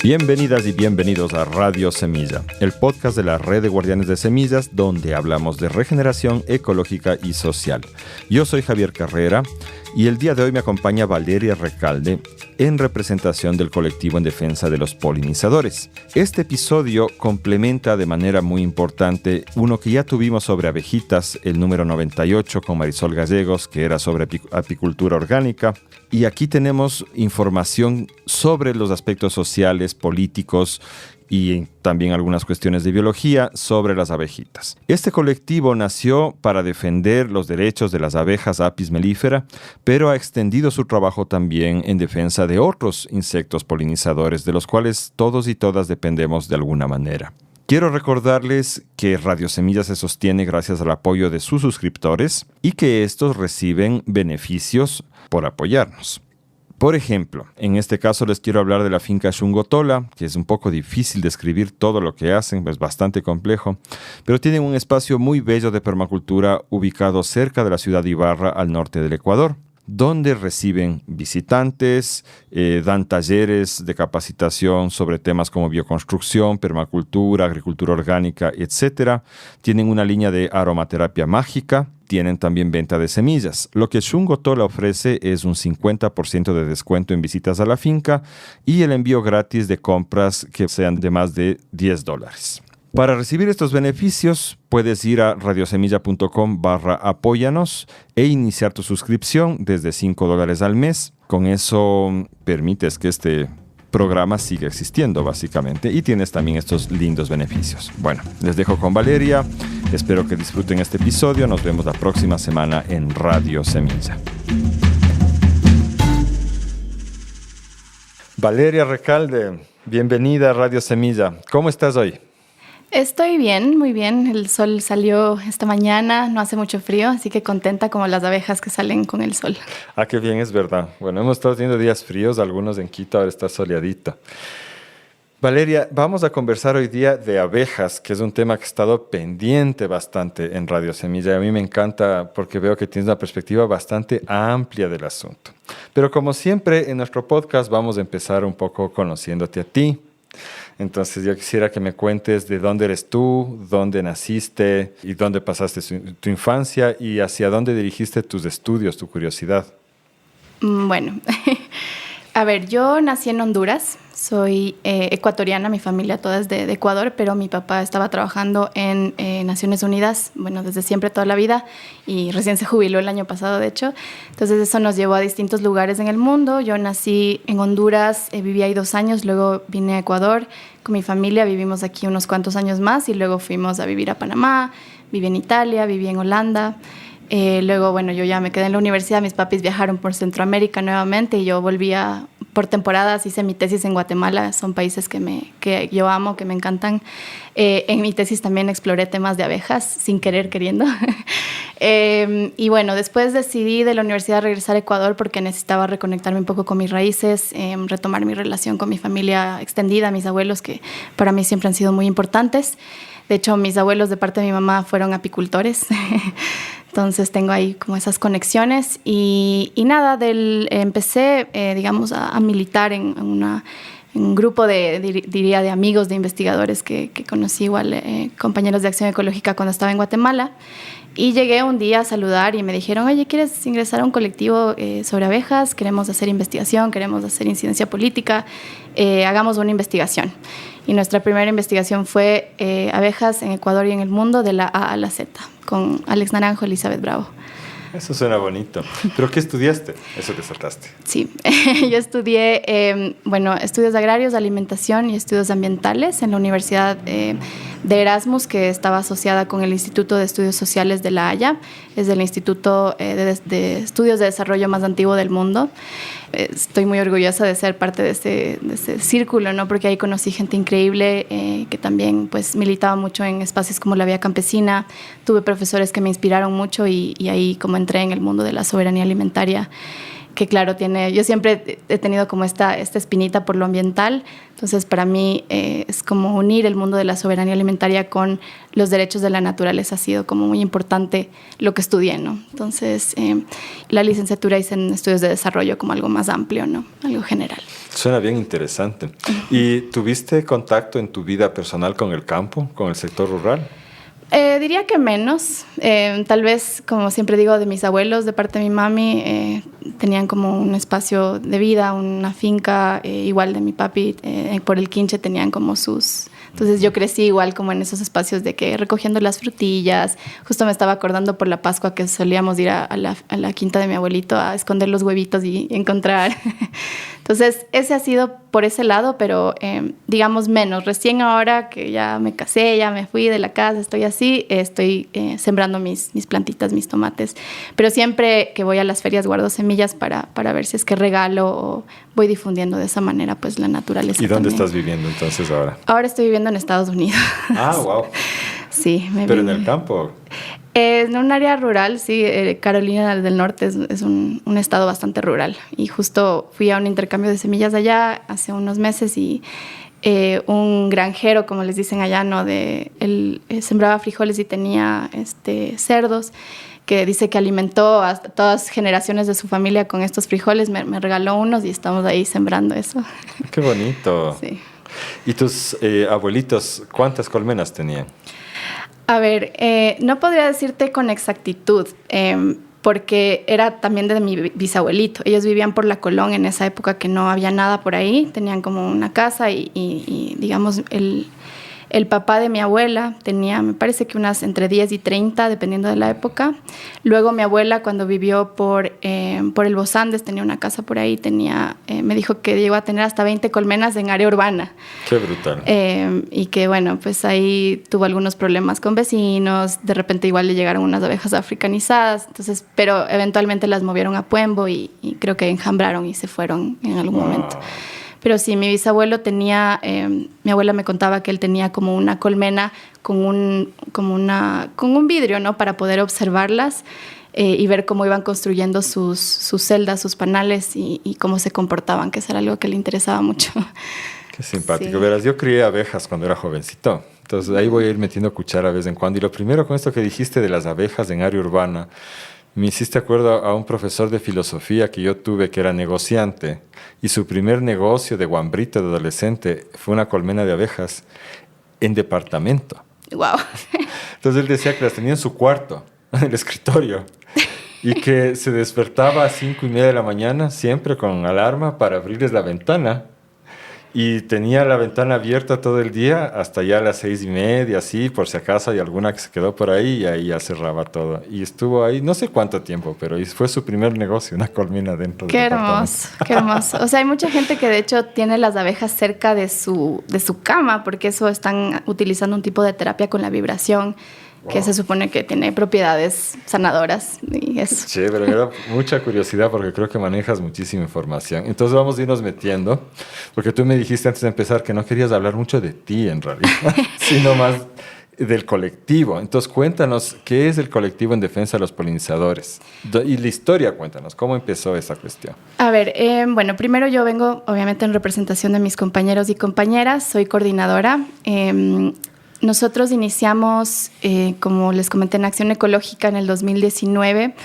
Bienvenidas y bienvenidos a Radio Semilla, el podcast de la Red de Guardianes de Semillas, donde hablamos de regeneración ecológica y social. Yo soy Javier Carrera y el día de hoy me acompaña Valeria Recalde en representación del colectivo en defensa de los polinizadores. Este episodio complementa de manera muy importante uno que ya tuvimos sobre abejitas, el número 98 con Marisol Gallegos, que era sobre apicultura orgánica. Y aquí tenemos información sobre los aspectos sociales, políticos y también algunas cuestiones de biología sobre las abejitas. Este colectivo nació para defender los derechos de las abejas Apis mellifera, pero ha extendido su trabajo también en defensa de otros insectos polinizadores, de los cuales todos y todas dependemos de alguna manera. Quiero recordarles que Radio Semilla se sostiene gracias al apoyo de sus suscriptores y que estos reciben beneficios por apoyarnos. Por ejemplo, en este caso les quiero hablar de la finca Xungotola, que es un poco difícil describir todo lo que hacen, es bastante complejo, pero tienen un espacio muy bello de permacultura ubicado cerca de la ciudad de Ibarra, al norte del Ecuador, donde reciben visitantes, dan talleres de capacitación sobre temas como bioconstrucción, permacultura, agricultura orgánica, etc. Tienen una línea de aromaterapia mágica. Tienen también venta de semillas. Lo que Xungotola ofrece es un 50% de descuento en visitas a la finca y el envío gratis de compras que sean de más de $10. Para recibir estos beneficios, puedes ir a radiosemilla.com/apóyanos e iniciar tu suscripción desde $5 al mes. Con eso permites que este programa siga existiendo, básicamente, y tienes también estos lindos beneficios. Bueno, les dejo con Valeria. Espero que disfruten este episodio. Nos vemos la próxima semana en Radio Semilla. Valeria Recalde, bienvenida a Radio Semilla. ¿Cómo estás hoy? Estoy bien, muy bien. El sol salió esta mañana, no hace mucho frío, así que contenta como las abejas que salen con el sol. Ah, qué bien, es verdad. Bueno, hemos estado teniendo días fríos, algunos en Quito, ahora está soleadito. Valeria, vamos a conversar hoy día de abejas, que es un tema que ha estado pendiente bastante en Radio Semilla. A mí me encanta porque veo que tienes una perspectiva bastante amplia del asunto. Pero como siempre, en nuestro podcast vamos a empezar un poco conociéndote a ti. Entonces yo quisiera que me cuentes de dónde eres tú, dónde naciste y dónde pasaste tu infancia y hacia dónde dirigiste tus estudios, tu curiosidad. Bueno, a ver, yo nací en Honduras, soy ecuatoriana, mi familia toda es de Ecuador, pero mi papá estaba trabajando en Naciones Unidas, bueno, desde siempre, toda la vida, y recién se jubiló el año pasado, de hecho. Entonces eso nos llevó a distintos lugares en el mundo. Yo nací en Honduras, viví ahí 2 años, luego vine a Ecuador con mi familia, vivimos aquí unos cuantos años más y luego fuimos a vivir a Panamá, viví en Italia, viví en Holanda. Luego, bueno, yo ya me quedé en la universidad, mis papis viajaron por Centroamérica nuevamente y yo volvía por temporadas, hice mi tesis en Guatemala, son países que yo amo, que me encantan. En mi tesis también exploré temas de abejas, sin querer, queriendo. Y bueno, después decidí de la universidad regresar a Ecuador porque necesitaba reconectarme un poco con mis raíces, retomar mi relación con mi familia extendida, mis abuelos, que para mí siempre han sido muy importantes. De hecho, mis abuelos de parte de mi mamá fueron apicultores. Entonces tengo ahí como esas conexiones y nada, empecé, digamos, a militar en un grupo diría, de amigos, de investigadores que conocí igual, compañeros de Acción Ecológica cuando estaba en Guatemala. Y llegué un día a saludar y me dijeron, oye, ¿quieres ingresar a un colectivo sobre abejas? Queremos hacer investigación, queremos hacer incidencia política, hagamos una investigación. Y nuestra primera investigación fue abejas en Ecuador y en el mundo de la A a la Z, con Alex Naranjo y Elizabeth Bravo. Eso suena bonito. ¿Pero qué estudiaste? Eso te saltaste. Sí, yo estudié, estudios agrarios, alimentación y estudios ambientales en la Universidad de Erasmus, que estaba asociada con el Instituto de Estudios Sociales de La Haya. Es el instituto de estudios de desarrollo más antiguo del mundo. Estoy muy orgullosa de ser parte de ese círculo, ¿no? Porque ahí conocí gente increíble que también pues, militaba mucho en espacios como la Vía Campesina. Tuve profesores que me inspiraron mucho y ahí como entré en el mundo de la soberanía alimentaria. que claro, yo siempre he tenido como esta espinita por lo ambiental, entonces para mí es como unir el mundo de la soberanía alimentaria con los derechos de la naturaleza, ha sido como muy importante lo que estudié, ¿no? Entonces la licenciatura hice en estudios de desarrollo como algo más amplio, ¿no? Algo general. Suena bien interesante. ¿Y tuviste contacto en tu vida personal con el campo, con el sector rural? Diría que menos. Tal vez, como siempre digo, de mis abuelos, de parte de mi mami, tenían como un espacio de vida, una finca, igual de mi papi, por el Quinche tenían como sus... Entonces yo crecí igual como en esos espacios de que recogiendo las frutillas. Justo me estaba acordando por la Pascua que solíamos ir a la quinta de mi abuelito a esconder los huevitos y encontrar. Entonces ese ha sido por ese lado, pero digamos menos. Recién ahora que ya me casé, ya me fui de la casa, estoy así, estoy sembrando mis plantitas, mis tomates. Pero siempre que voy a las ferias guardo semillas para ver si es que regalo o voy difundiendo de esa manera pues la naturaleza. ¿Y dónde también. estás viviendo entonces ahora? Ahora estoy viviendo en Estados Unidos. Ah, wow. Sí. ¿Pero en el campo? En un área rural, sí. Carolina del Norte es un estado bastante rural. Y justo fui a un intercambio de semillas allá hace unos meses y un granjero, como les dicen allá, ¿no? Él sembraba frijoles y tenía cerdos, que dice que alimentó a todas generaciones de su familia con estos frijoles. Me regaló unos y estamos ahí sembrando eso. ¡Qué bonito! Sí. ¿Y tus abuelitos cuántas colmenas tenían? A ver, no podría decirte con exactitud, porque era también de mi bisabuelito. Ellos vivían por la Colón en esa época que no había nada por ahí. Tenían como una casa y digamos, el papá de mi abuela tenía, me parece que unas entre 10 y 30, dependiendo de la época. Luego mi abuela, cuando vivió por el Los Andes, tenía una casa por ahí, me dijo que llegó a tener hasta 20 colmenas en área urbana. ¡Qué brutal! Y que bueno, pues ahí tuvo algunos problemas con vecinos, de repente igual le llegaron unas abejas africanizadas, entonces, pero eventualmente las movieron a Puembo y creo que enjambraron y se fueron en algún momento. Pero sí, mi bisabuelo tenía, mi abuela me contaba que él tenía como una colmena con un vidrio, ¿no? Para poder observarlas y ver cómo iban construyendo sus celdas, sus panales y cómo se comportaban, que eso era algo que le interesaba mucho. Qué simpático. Sí. Verás, yo crié abejas cuando era jovencito. Entonces ahí voy a ir metiendo cuchara de vez en cuando. Y lo primero con esto que dijiste de las abejas en área urbana, me hiciste acuerdo a un profesor de filosofía que yo tuve que era negociante y su primer negocio de guambrito de adolescente fue una colmena de abejas en departamento. Wow. Entonces él decía que las tenía en su cuarto, en el escritorio, y que se despertaba a 5:30 de la mañana siempre con alarma para abrirles la ventana. Y tenía la ventana abierta todo el día hasta ya las 6:30, así, por si acaso hay alguna que se quedó por ahí y ahí ya cerraba todo. Y estuvo ahí no sé cuánto tiempo, pero fue su primer negocio, una colmena dentro del departamento. Qué hermoso. O sea, hay mucha gente que de hecho tiene las abejas cerca de su cama, porque eso están utilizando un tipo de terapia con la vibración. Wow. Que se supone que tiene propiedades sanadoras y eso. Chévere, me da mucha curiosidad porque creo que manejas muchísima información. Entonces vamos a irnos metiendo, porque tú me dijiste antes de empezar que no querías hablar mucho de ti en realidad, sino más del colectivo. Entonces cuéntanos, ¿qué es el colectivo en defensa de los polinizadores? Y la historia, cuéntanos, ¿cómo empezó esa cuestión? A ver, bueno, primero yo vengo obviamente en representación de mis compañeros y compañeras, soy coordinadora. Nosotros iniciamos, como les comenté, en Acción Ecológica en el 2019,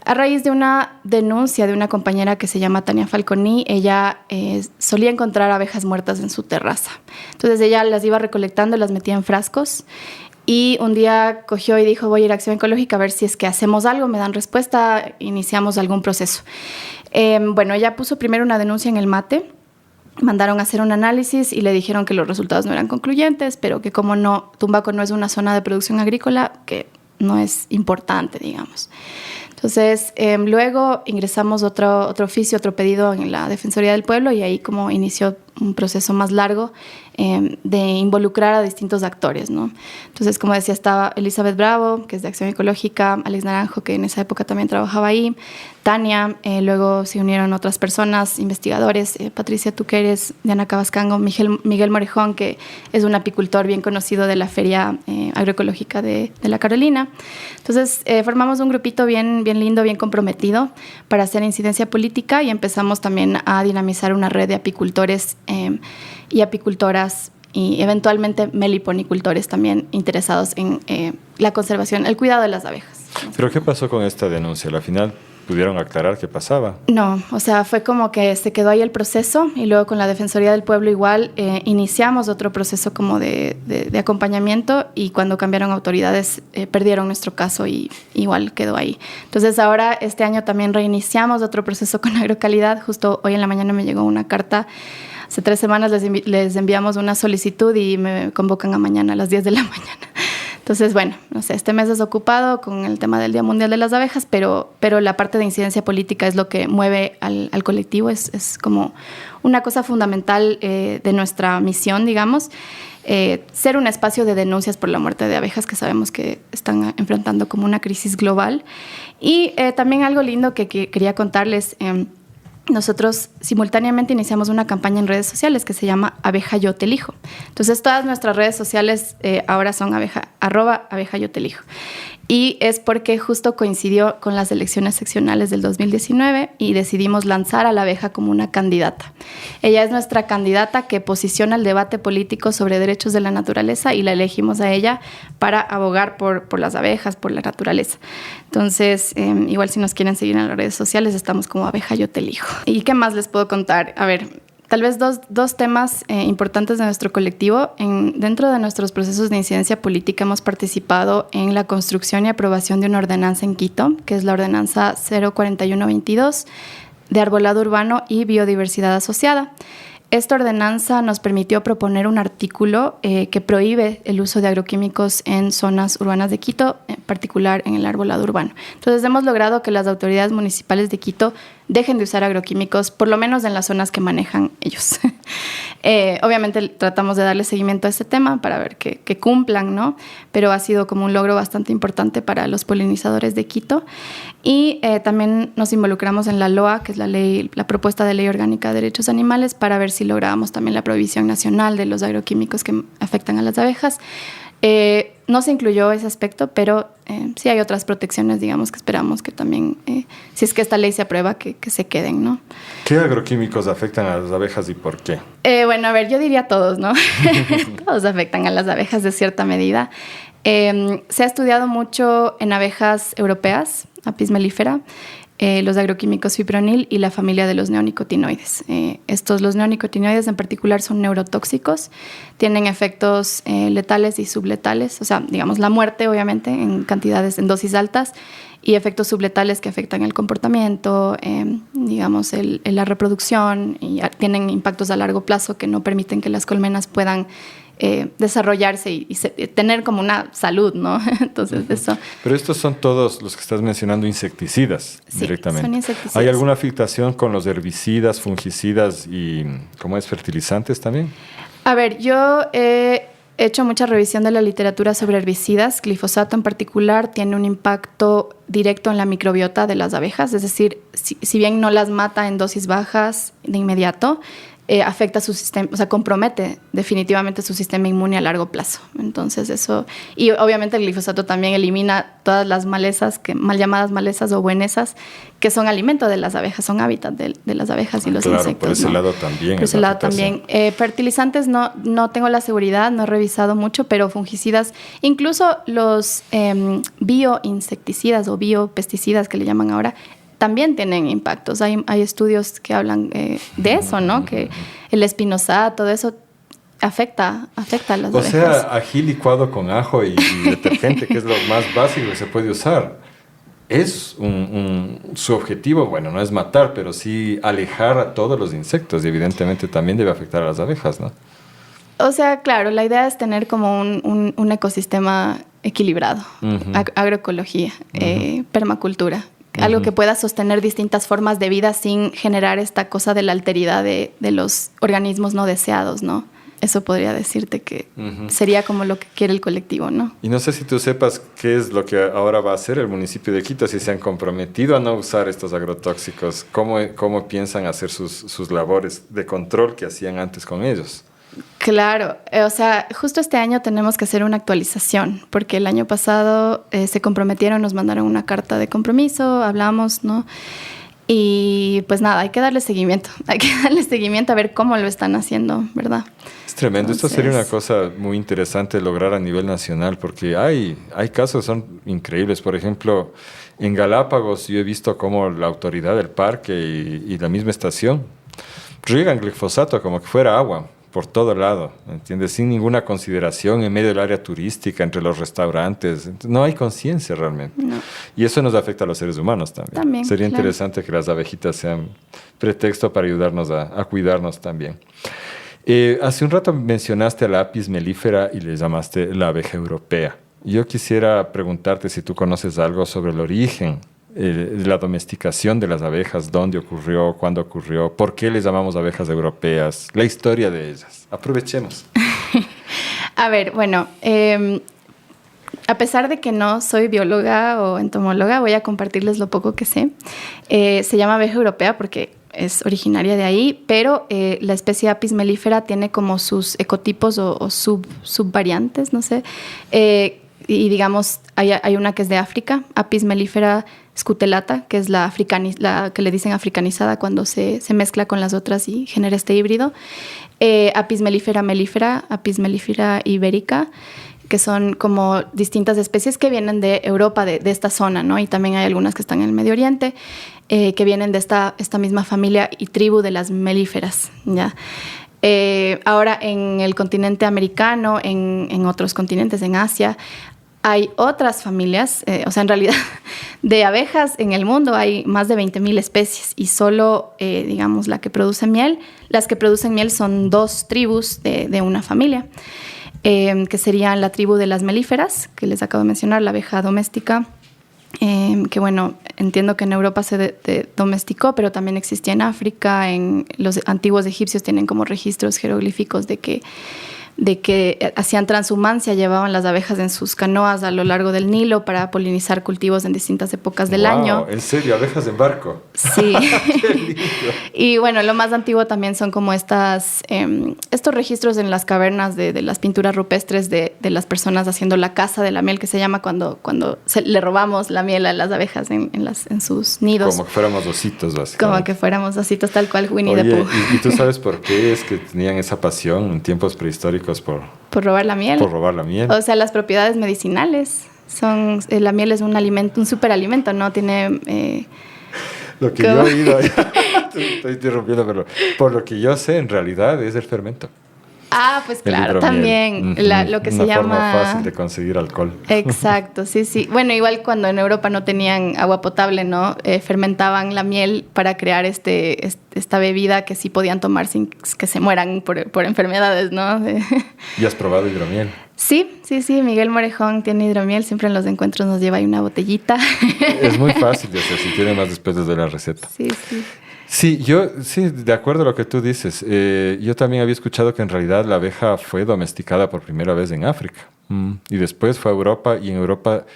a raíz de una denuncia de una compañera que se llama Tania Falconi. Ella solía encontrar abejas muertas en su terraza. Entonces ella las iba recolectando, las metía en frascos y un día cogió y dijo, voy a ir a Acción Ecológica a ver si es que hacemos algo, me dan respuesta, iniciamos algún proceso. Bueno, ella puso primero una denuncia en el MATE. Mandaron a hacer un análisis y le dijeron que los resultados no eran concluyentes, pero que como no, Tumbaco no es una zona de producción agrícola, que no es importante, digamos. Entonces, luego ingresamos otro oficio, otro pedido en la Defensoría del Pueblo y ahí como inició un proceso más largo de involucrar a distintos actores, ¿no? Entonces, como decía, estaba Elizabeth Bravo, que es de Acción Ecológica, Alex Naranjo, que en esa época también trabajaba ahí, Tania, luego se unieron otras personas, investigadores, Patricia Tuqueres, Diana Cabascango, Miguel Morejón, que es un apicultor bien conocido de la Feria Agroecológica de la Carolina. Entonces, formamos un grupito bien lindo, bien comprometido para hacer incidencia política y empezamos también a dinamizar una red de apicultores y apicultoras y eventualmente meliponicultores también interesados en la conservación, el cuidado de las abejas. ¿Pero qué pasó con esta denuncia? ¿Al final pudieron aclarar qué pasaba? No, o sea, fue como que se quedó ahí el proceso y luego con la Defensoría del Pueblo igual iniciamos otro proceso como de acompañamiento y cuando cambiaron autoridades perdieron nuestro caso y igual quedó ahí. Entonces ahora este año también reiniciamos otro proceso con Agrocalidad. Justo hoy en la mañana me llegó una carta. Hace 3 semanas les enviamos una solicitud y me convocan a mañana a las 10 de la mañana. Entonces, bueno, no sé, este mes es ocupado con el tema del Día Mundial de las Abejas, pero la parte de incidencia política es lo que mueve al colectivo, es como una cosa fundamental de nuestra misión, digamos, ser un espacio de denuncias por la muerte de abejas que sabemos que están enfrentando como una crisis global. Y también algo lindo que quería contarles. Nosotros simultáneamente iniciamos una campaña en redes sociales que se llama Abeja Yo Te Elijo. Entonces todas nuestras redes sociales ahora son @abeja yo te elijo. Y es porque justo coincidió con las elecciones seccionales del 2019 y decidimos lanzar a la abeja como una candidata. Ella es nuestra candidata que posiciona el debate político sobre derechos de la naturaleza y la elegimos a ella para abogar por las abejas, por la naturaleza. Entonces, igual si nos quieren seguir en las redes sociales, estamos como Abeja Yo Te Elijo. ¿Y qué más les puedo contar? A ver, tal vez dos temas importantes de nuestro colectivo. Dentro de nuestros procesos de incidencia política hemos participado en la construcción y aprobación de una ordenanza en Quito, que es la ordenanza 04122 de arbolado urbano y biodiversidad asociada. Esta ordenanza nos permitió proponer un artículo que prohíbe el uso de agroquímicos en zonas urbanas de Quito, en particular en el arbolado urbano. Entonces hemos logrado que las autoridades municipales de Quito dejen de usar agroquímicos, por lo menos en las zonas que manejan ellos. Obviamente tratamos de darle seguimiento a este tema para ver que cumplan, ¿no? Pero ha sido como un logro bastante importante para los polinizadores de Quito. Y también nos involucramos en la LOA, que es la propuesta de ley orgánica de derechos animales, para ver si lográbamos también la prohibición nacional de los agroquímicos que afectan a las abejas. No se incluyó ese aspecto, pero sí hay otras protecciones, digamos, que esperamos que también, si es que esta ley se aprueba, que se queden, ¿no? ¿Qué agroquímicos afectan a las abejas y por qué? Bueno, a ver, yo diría todos, ¿no? Todos afectan a las abejas de cierta medida. Se ha estudiado mucho en abejas europeas, Apis mellifera, los agroquímicos fipronil y la familia de los neonicotinoides. Los neonicotinoides en particular son neurotóxicos, tienen efectos letales y subletales, o sea, digamos la muerte obviamente en cantidades, en dosis altas, y efectos subletales que afectan el comportamiento, digamos la reproducción, y tienen impactos a largo plazo que no permiten que las colmenas puedan desarrollarse y tener como una salud, ¿no? Entonces eso. Pero estos son todos los que estás mencionando insecticidas, sí, directamente. Son insecticidas. ¿Hay alguna afectación con los herbicidas, fungicidas y cómo es fertilizantes también? A ver, yo he hecho mucha revisión de la literatura sobre herbicidas. Glifosato en particular tiene un impacto directo en la microbiota de las abejas, es decir, si bien no las mata en dosis bajas de inmediato, afecta su sistema, o sea, compromete definitivamente su sistema inmune a largo plazo. Entonces eso, y obviamente el glifosato también elimina todas las malezas, mal llamadas malezas o buenesas, que son alimento de las abejas, son hábitat de las abejas y los insectos. Por ese lado también. Por ese lado también. Fertilizantes no tengo la seguridad, no he revisado mucho, pero fungicidas, incluso los bioinsecticidas o biopesticidas que le llaman ahora, también tienen impactos. Hay estudios que hablan de eso, ¿no? Que el espinosa, todo eso afecta a las abejas. O sea, ají licuado con ajo y detergente, que es lo más básico que se puede usar. Es su objetivo, bueno, no es matar, pero sí alejar a todos los insectos y evidentemente también debe afectar a las abejas, ¿no? O sea, claro, la un como un ecosistema equilibrado, agroecología, permacultura. algo que pueda sostener distintas formas de vida sin generar esta cosa de la alteridad de los organismos no deseados, ¿no? Eso podría decirte que sería como lo que quiere el colectivo, ¿no? Y no sé si tú sepas qué es lo que ahora va a hacer el municipio de Quito, si se han comprometido a no usar estos agrotóxicos, cómo piensan hacer sus labores de control que hacían antes con ellos. Claro, o sea, justo este año tenemos que hacer una actualización, porque el año pasado se comprometieron, nos mandaron una carta de compromiso, hablamos, ¿no? Y pues nada, hay que darle seguimiento a ver cómo lo están haciendo, ¿verdad? Es tremendo. Entonces, esto sería una cosa muy interesante lograr a nivel nacional, porque hay casos que son increíbles. Por ejemplo, en Galápagos yo he visto cómo la autoridad del parque y la misma estación riegan glifosato como que fuera agua por todo lado, ¿entiendes? Sin ninguna consideración en medio del área turística, entre los restaurantes. No hay conciencia realmente. No. Y eso nos afecta a los seres humanos también. Sería interesante que las abejitas sean pretexto para ayudarnos a cuidarnos también. Hace un rato mencionaste a la Apis mellifera y le llamaste la abeja europea. Yo quisiera preguntarte si tú conoces algo sobre el origen de la domesticación de las abejas, dónde ocurrió, cuándo ocurrió, por qué les llamamos abejas europeas, la historia de ellas. Aprovechemos. A ver, bueno, a pesar de que no soy bióloga o entomóloga, voy a compartirles lo poco que sé. Se llama abeja europea porque es originaria de ahí, pero la especie Apis mellifera tiene como sus ecotipos o subvariantes, no sé. Y digamos, hay una que es de África, Apis mellifera scutellata, que es la que le dicen africanizada cuando se mezcla con las otras y genera este híbrido. Apis mellifera mellifera, Apis mellifera ibérica, que son como distintas especies que vienen de Europa, de esta zona, ¿no? Y también hay algunas que están en el Medio Oriente, que vienen de esta misma familia y tribu de las melíferas, ¿ya? Ahora en el continente americano, en otros continentes, en Asia, hay otras familias, o sea, en realidad, de abejas en el mundo hay más de 20,000 especies y solo, digamos, las que producen miel son 2 tribus de una familia, que serían la tribu de las melíferas, que les acabo de mencionar, la abeja doméstica, que bueno, entiendo que en Europa se domesticó, pero también existía en África. Los antiguos egipcios tienen como registros jeroglíficos de que hacían transhumancia, llevaban las abejas en sus canoas a lo largo del Nilo para polinizar cultivos en distintas épocas del año. ¿En serio? ¿Abejas en barco? Sí. ¡Qué lindo! Y bueno, lo más antiguo también son como estos registros en las cavernas de las pinturas rupestres de las personas haciendo la caza de la miel, que se llama cuando le robamos la miel a las abejas en sus nidos. Como que fuéramos ositos, básicamente. Como que fuéramos ositos, tal cual Winnie the Pooh. ¿Y tú sabes por qué es que tenían esa pasión en tiempos prehistóricos por robar la miel? Por robar la miel. O sea, las propiedades medicinales. La miel es un alimento, un superalimento, ¿no? Tiene... lo que yo he oído, estoy interrumpiendo, pero por lo que yo sé, en realidad es el fermento. Ah, pues claro, también lo que se llama... Una forma fácil de conseguir alcohol. Exacto, sí. Bueno, igual cuando en Europa no tenían agua potable, ¿no? Fermentaban la miel para crear esta bebida que sí podían tomar sin que se mueran por enfermedades, ¿no? ¿Y has probado hidromiel? Sí. Miguel Morejón tiene hidromiel. Siempre en los encuentros nos lleva ahí una botellita. Es muy fácil de hacer. Si tiene más después de la receta. Sí. Sí, de acuerdo a lo que tú dices. Yo también había escuchado que en realidad la abeja fue domesticada por primera vez en África. Y después fue a Europa y en Europa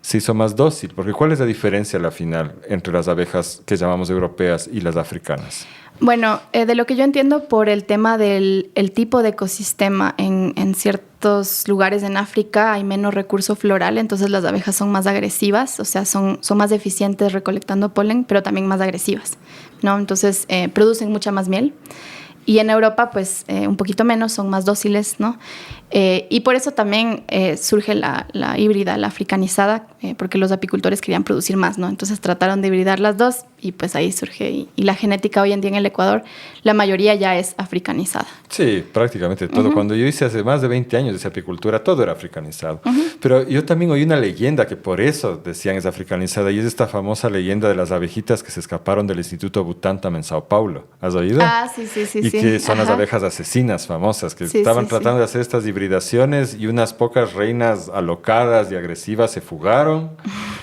se hizo más dócil. Porque ¿cuál es la diferencia a la final entre las abejas que llamamos europeas y las africanas? Bueno, de lo que yo entiendo por el tema del tipo de ecosistema en ciertos lugares en África hay menos recurso floral, entonces las abejas son más agresivas, o sea, son más eficientes recolectando polen, pero también más agresivas, ¿no? Entonces producen mucha más miel. Y en Europa, pues, un poquito menos, son más dóciles, ¿no? Y por eso también surge la híbrida, la africanizada, porque los apicultores querían producir más, ¿no? Entonces trataron de hibridar las dos y pues ahí surge. Y la genética hoy en día en el Ecuador, la mayoría ya es africanizada. Sí, prácticamente todo. Cuando yo hice hace más de 20 años de apicultura, todo era africanizado. Pero yo también oí una leyenda que por eso decían es africanizada, y es esta famosa leyenda de las abejitas que se escaparon del Instituto Butantan en Sao Paulo. ¿Has oído? Ah, sí. Y que son las abejas asesinas famosas que estaban tratando de hacer estas hibridaciones y unas pocas reinas alocadas y agresivas se fugaron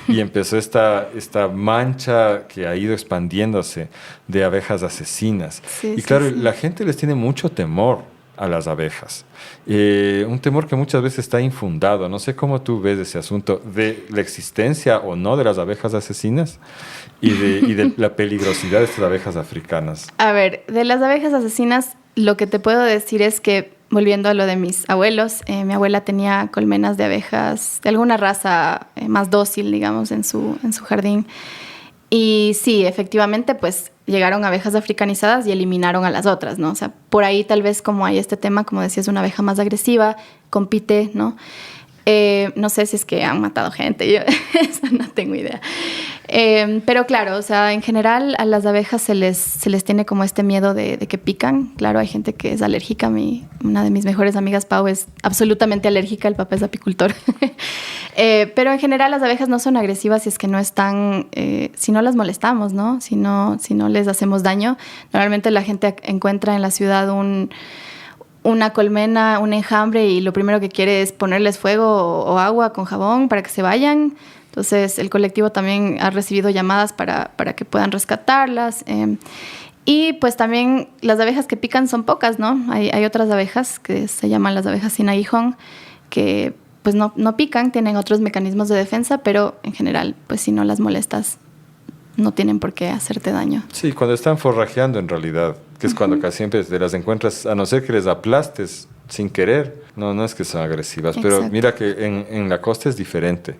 y empezó esta mancha que ha ido expandiéndose de abejas asesinas. Sí, y claro, sí. la gente les tiene mucho temor a las abejas. Un temor que muchas veces está infundado. No sé cómo tú ves ese asunto de la existencia o no de las abejas asesinas y de la peligrosidad de estas abejas africanas. A ver, de las abejas asesinas, lo que te puedo decir es que, volviendo a lo de mis abuelos, mi abuela tenía colmenas de abejas de alguna raza más dócil, digamos, en su jardín. Y sí, efectivamente, pues llegaron abejas africanizadas y eliminaron a las otras, ¿no? O sea, por ahí tal vez como hay este tema, como decías, una abeja más agresiva, compite, ¿no? No sé si es que han matado gente, yo eso no tengo idea. Pero claro, o sea, en general a las abejas se les tiene como este miedo de que pican. Claro, hay gente que es alérgica. Una de mis mejores amigas, Pau, es absolutamente alérgica, el papá es apicultor. Pero en general las abejas no son agresivas si es que no están, si no las molestamos, ¿no? Si no les hacemos daño. Normalmente la gente encuentra en la ciudad una colmena, un enjambre y lo primero que quiere es ponerles fuego o agua con jabón para que se vayan. Entonces el colectivo también ha recibido llamadas para que puedan rescatarlas. Y pues también las abejas que pican son pocas, ¿no? Hay otras abejas que se llaman las abejas sin aguijón que pues no pican, tienen otros mecanismos de defensa, pero en general pues si no las molestas no tienen por qué hacerte daño. Sí, cuando están forrajeando en realidad, que es cuando casi siempre te las encuentras, a no ser que les aplastes sin querer, no es que son agresivas. Exacto. Pero mira que en la costa es diferente.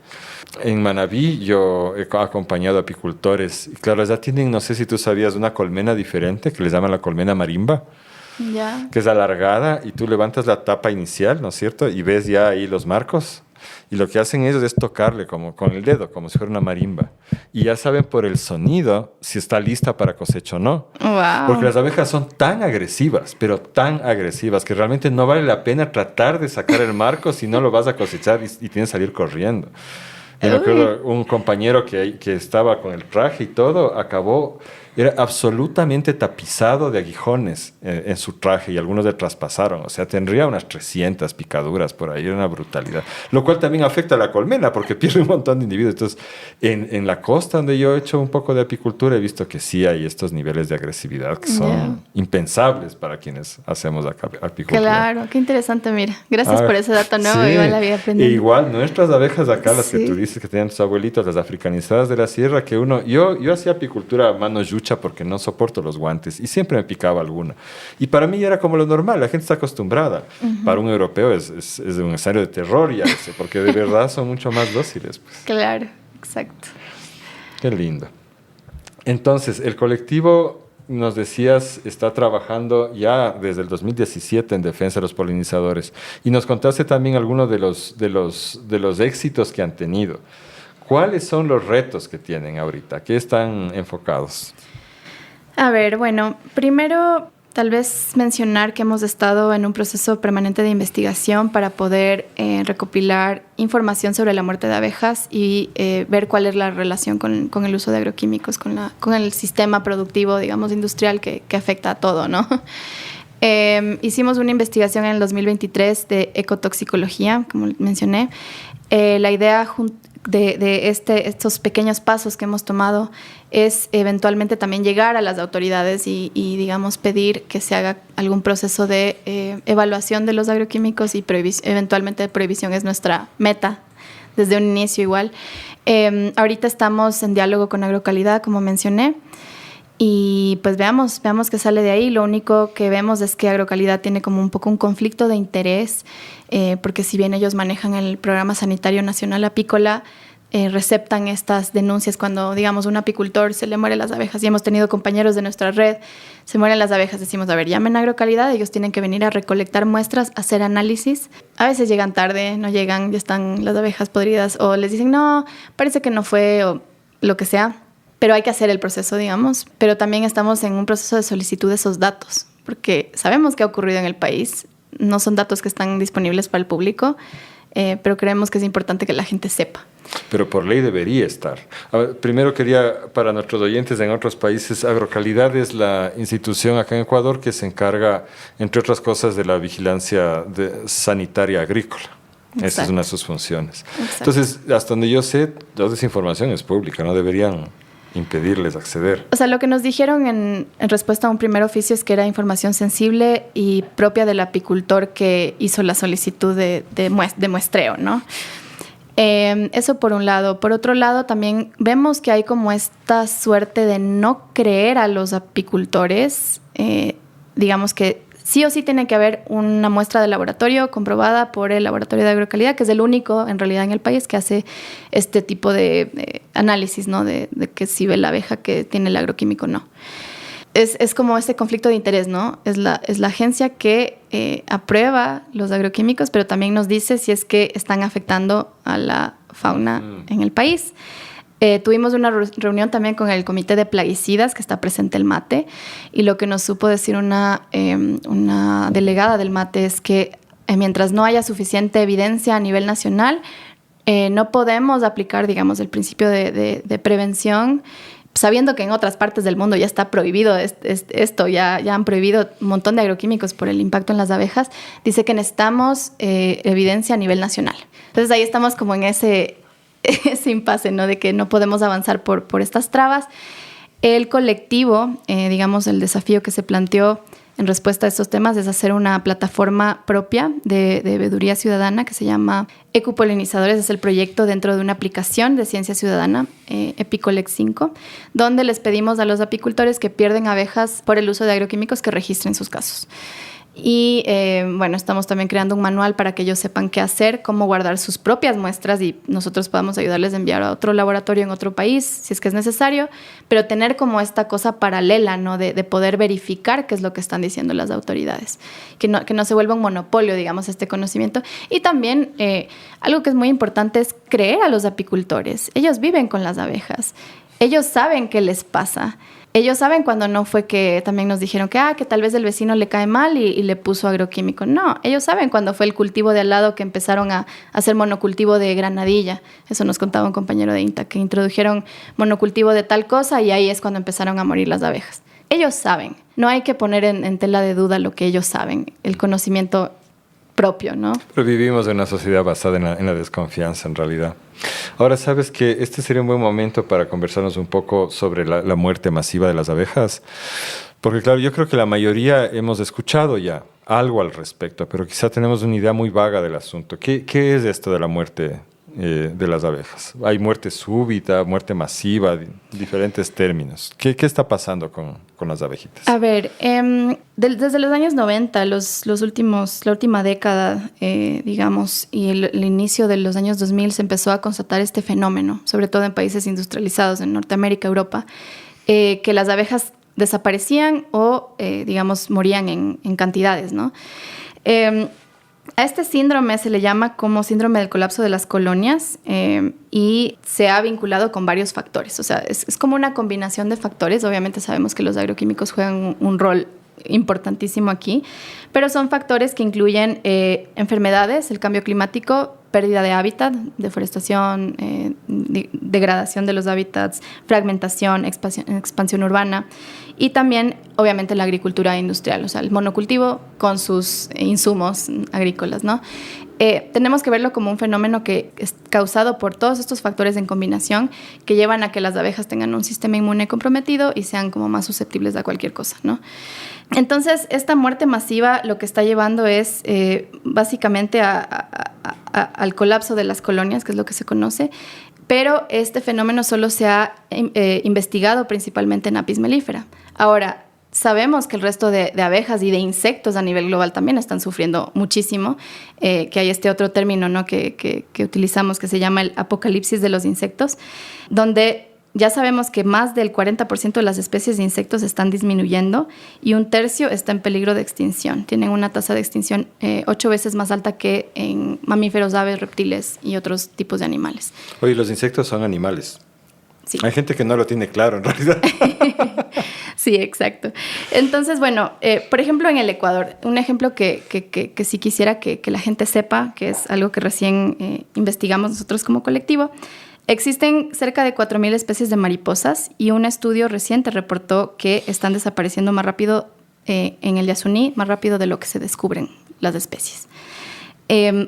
En Manabí yo he acompañado a apicultores y claro, ya tienen, no sé si tú sabías, una colmena diferente que les llaman la colmena marimba. Ya. Que es alargada y tú levantas la tapa inicial, ¿no es cierto? Y ves ya ahí los marcos. Y lo que hacen ellos es tocarle como con el dedo, como si fuera una marimba. Y ya saben por el sonido si está lista para cosecha o no. Wow. Porque las abejas son tan agresivas, pero tan agresivas, que realmente no vale la pena tratar de sacar el marco si no lo vas a cosechar y tienes que salir corriendo. Yo me acuerdo un compañero que estaba con el traje y todo, era absolutamente tapizado de aguijones en su traje y algunos le traspasaron. O sea, tendría unas 300 picaduras por ahí, era una brutalidad. Lo cual también afecta a la colmena porque pierde un montón de individuos. Entonces, en la costa donde yo he hecho un poco de apicultura, he visto que sí hay estos niveles de agresividad que son impensables para quienes hacemos apicultura. Claro, qué interesante, mira. Gracias por ese dato nuevo, sí. igual la había aprendido. E igual, nuestras abejas acá, las que tú dices que tenían tus abuelitos, las africanizadas de la sierra, que yo hacía apicultura a mano yucha porque no soporto los guantes y siempre me picaba alguna. Y para mí era como lo normal, la gente está acostumbrada. Para un europeo es un escenario de terror ya ese, porque de verdad son mucho más dóciles. Pues. Claro, exacto. Qué lindo. Entonces, el colectivo, nos decías, está trabajando ya desde el 2017 en defensa de los polinizadores. Y nos contaste también algunos de los éxitos que han tenido. ¿Cuáles son los retos que tienen ahorita? ¿Qué están enfocados? A ver, bueno, primero tal vez mencionar que hemos estado en un proceso permanente de investigación para poder recopilar información sobre la muerte de abejas y ver cuál es la relación con el uso de agroquímicos, con el sistema productivo, digamos, industrial que afecta a todo, ¿no? Hicimos una investigación en el 2023 de ecotoxicología, como mencioné. La idea de estos pequeños pasos que hemos tomado es eventualmente también llegar a las autoridades y digamos, pedir que se haga algún proceso de evaluación de los agroquímicos y eventualmente prohibición es nuestra meta desde un inicio igual. Ahorita estamos en diálogo con Agrocalidad, como mencioné, y pues veamos qué sale de ahí. Lo único que vemos es que Agrocalidad tiene como un poco un conflicto de interés, porque si bien ellos manejan el Programa Sanitario Nacional Apícola, receptan estas denuncias cuando, digamos, un apicultor se le mueren las abejas, y hemos tenido compañeros de nuestra red, se mueren las abejas, decimos, a ver, llamen a Agrocalidad, ellos tienen que venir a recolectar muestras, hacer análisis. A veces llegan tarde, no llegan, ya están las abejas podridas, o les dicen, no, parece que no fue, o lo que sea. Pero hay que hacer el proceso, digamos. Pero también estamos en un proceso de solicitud de esos datos, porque sabemos qué ha ocurrido en el país. No son datos que están disponibles para el público. pero creemos que es importante que la gente sepa. Pero por ley debería estar. A ver, primero quería, para nuestros oyentes en otros países, Agrocalidad es la institución acá en Ecuador que se encarga, entre otras cosas, de la vigilancia sanitaria agrícola. Exacto. Esa es una de sus funciones. Exacto. Entonces, hasta donde yo sé, toda esa información es pública, no deberían impedirles acceder. O sea, lo que nos dijeron en respuesta a un primer oficio es que era información sensible y propia del apicultor que hizo la solicitud de muestreo, ¿no? Eso por un lado. Por otro lado, también vemos que hay como esta suerte de no creer a los apicultores. Digamos que sí o sí tiene que haber una muestra de laboratorio comprobada por el Laboratorio de Agrocalidad, que es el único en realidad en el país que hace este tipo de análisis, ¿no? De que si ve la abeja que tiene el agroquímico o no. Es como ese conflicto de interés, ¿no? Es la agencia que aprueba los agroquímicos, pero también nos dice si es que están afectando a la fauna en el país. Tuvimos una reunión también con el Comité de Plaguicidas, que está presente el MATE, y lo que nos supo decir una delegada del MATE es que mientras no haya suficiente evidencia a nivel nacional, no podemos aplicar, digamos, el principio de prevención, sabiendo que en otras partes del mundo ya está prohibido esto, ya han prohibido un montón de agroquímicos por el impacto en las abejas. Dice que necesitamos evidencia a nivel nacional. Entonces ahí estamos como en ese impasse, ¿no? De que no podemos avanzar por estas trabas. El colectivo, digamos, el desafío que se planteó en respuesta a estos temas es hacer una plataforma propia de veeduría ciudadana que se llama Ecopolinizadores. Es el proyecto dentro de una aplicación de ciencia ciudadana, Epicolex 5, donde les pedimos a los apicultores que pierden abejas por el uso de agroquímicos que registren sus casos. Y bueno, estamos también creando un manual para que ellos sepan qué hacer, cómo guardar sus propias muestras y nosotros podamos ayudarles a enviar a otro laboratorio en otro país, si es que es necesario, pero tener como esta cosa paralela, ¿no? De poder verificar qué es lo que están diciendo las autoridades, que no se vuelva un monopolio, digamos, este conocimiento. Y también algo que es muy importante es creer a los apicultores. Ellos viven con las abejas, ellos saben qué les pasa. Ellos saben cuando no fue que también nos dijeron que tal vez el vecino le cae mal y le puso agroquímico. No, ellos saben cuando fue el cultivo de al lado que empezaron a hacer monocultivo de granadilla. Eso nos contaba un compañero de INTA, que introdujeron monocultivo de tal cosa y ahí es cuando empezaron a morir las abejas. Ellos saben. No hay que poner en tela de duda lo que ellos saben, el conocimiento propio, ¿no? Pero vivimos en una sociedad basada en la desconfianza, en realidad. Ahora, ¿sabes que este sería un buen momento para conversarnos un poco sobre la muerte masiva de las abejas? Porque, claro, yo creo que la mayoría hemos escuchado ya algo al respecto, pero quizá tenemos una idea muy vaga del asunto. ¿Qué es esto de la muerte de las abejas? Hay muerte súbita, muerte masiva, diferentes términos. ¿Qué está pasando con las abejitas? A ver, desde los años 90, la última década, digamos, y el inicio de los años 2000 se empezó a constatar este fenómeno, sobre todo en países industrializados, en Norteamérica, Europa, que las abejas desaparecían o, digamos, morían en cantidades, ¿no? A este síndrome se le llama como síndrome del colapso de las colonias y se ha vinculado con varios factores. O sea, es como una combinación de factores. Obviamente sabemos que los agroquímicos juegan un rol importantísimo aquí, pero son factores que incluyen enfermedades, el cambio climático, pérdida de hábitat, deforestación, degradación de los hábitats, fragmentación, expansión urbana y también, obviamente, la agricultura industrial, o sea, el monocultivo con sus insumos agrícolas, ¿no? Tenemos que verlo como un fenómeno que es causado por todos estos factores en combinación que llevan a que las abejas tengan un sistema inmune comprometido y sean como más susceptibles a cualquier cosa, ¿no? Entonces, esta muerte masiva lo que está llevando es básicamente al colapso de las colonias, que es lo que se conoce, pero este fenómeno solo se ha investigado principalmente en Apis mellifera. Ahora, sabemos que el resto de abejas y de insectos a nivel global también están sufriendo muchísimo, que hay este otro término, ¿no? que utilizamos que se llama el apocalipsis de los insectos, donde ya sabemos que más del 40% de las especies de insectos están disminuyendo y un tercio está en peligro de extinción. Tienen una tasa de extinción 8 veces más alta que en mamíferos, aves, reptiles y otros tipos de animales. Oye, los insectos son animales. Sí. Hay gente que no lo tiene claro, en realidad. Sí, exacto. Entonces, bueno, por ejemplo, en el Ecuador, un ejemplo que sí quisiera que la gente sepa, que es algo que recién investigamos nosotros como colectivo, existen cerca de 4.000 especies de mariposas y un estudio reciente reportó que están desapareciendo más rápido en el Yasuní, más rápido de lo que se descubren las especies.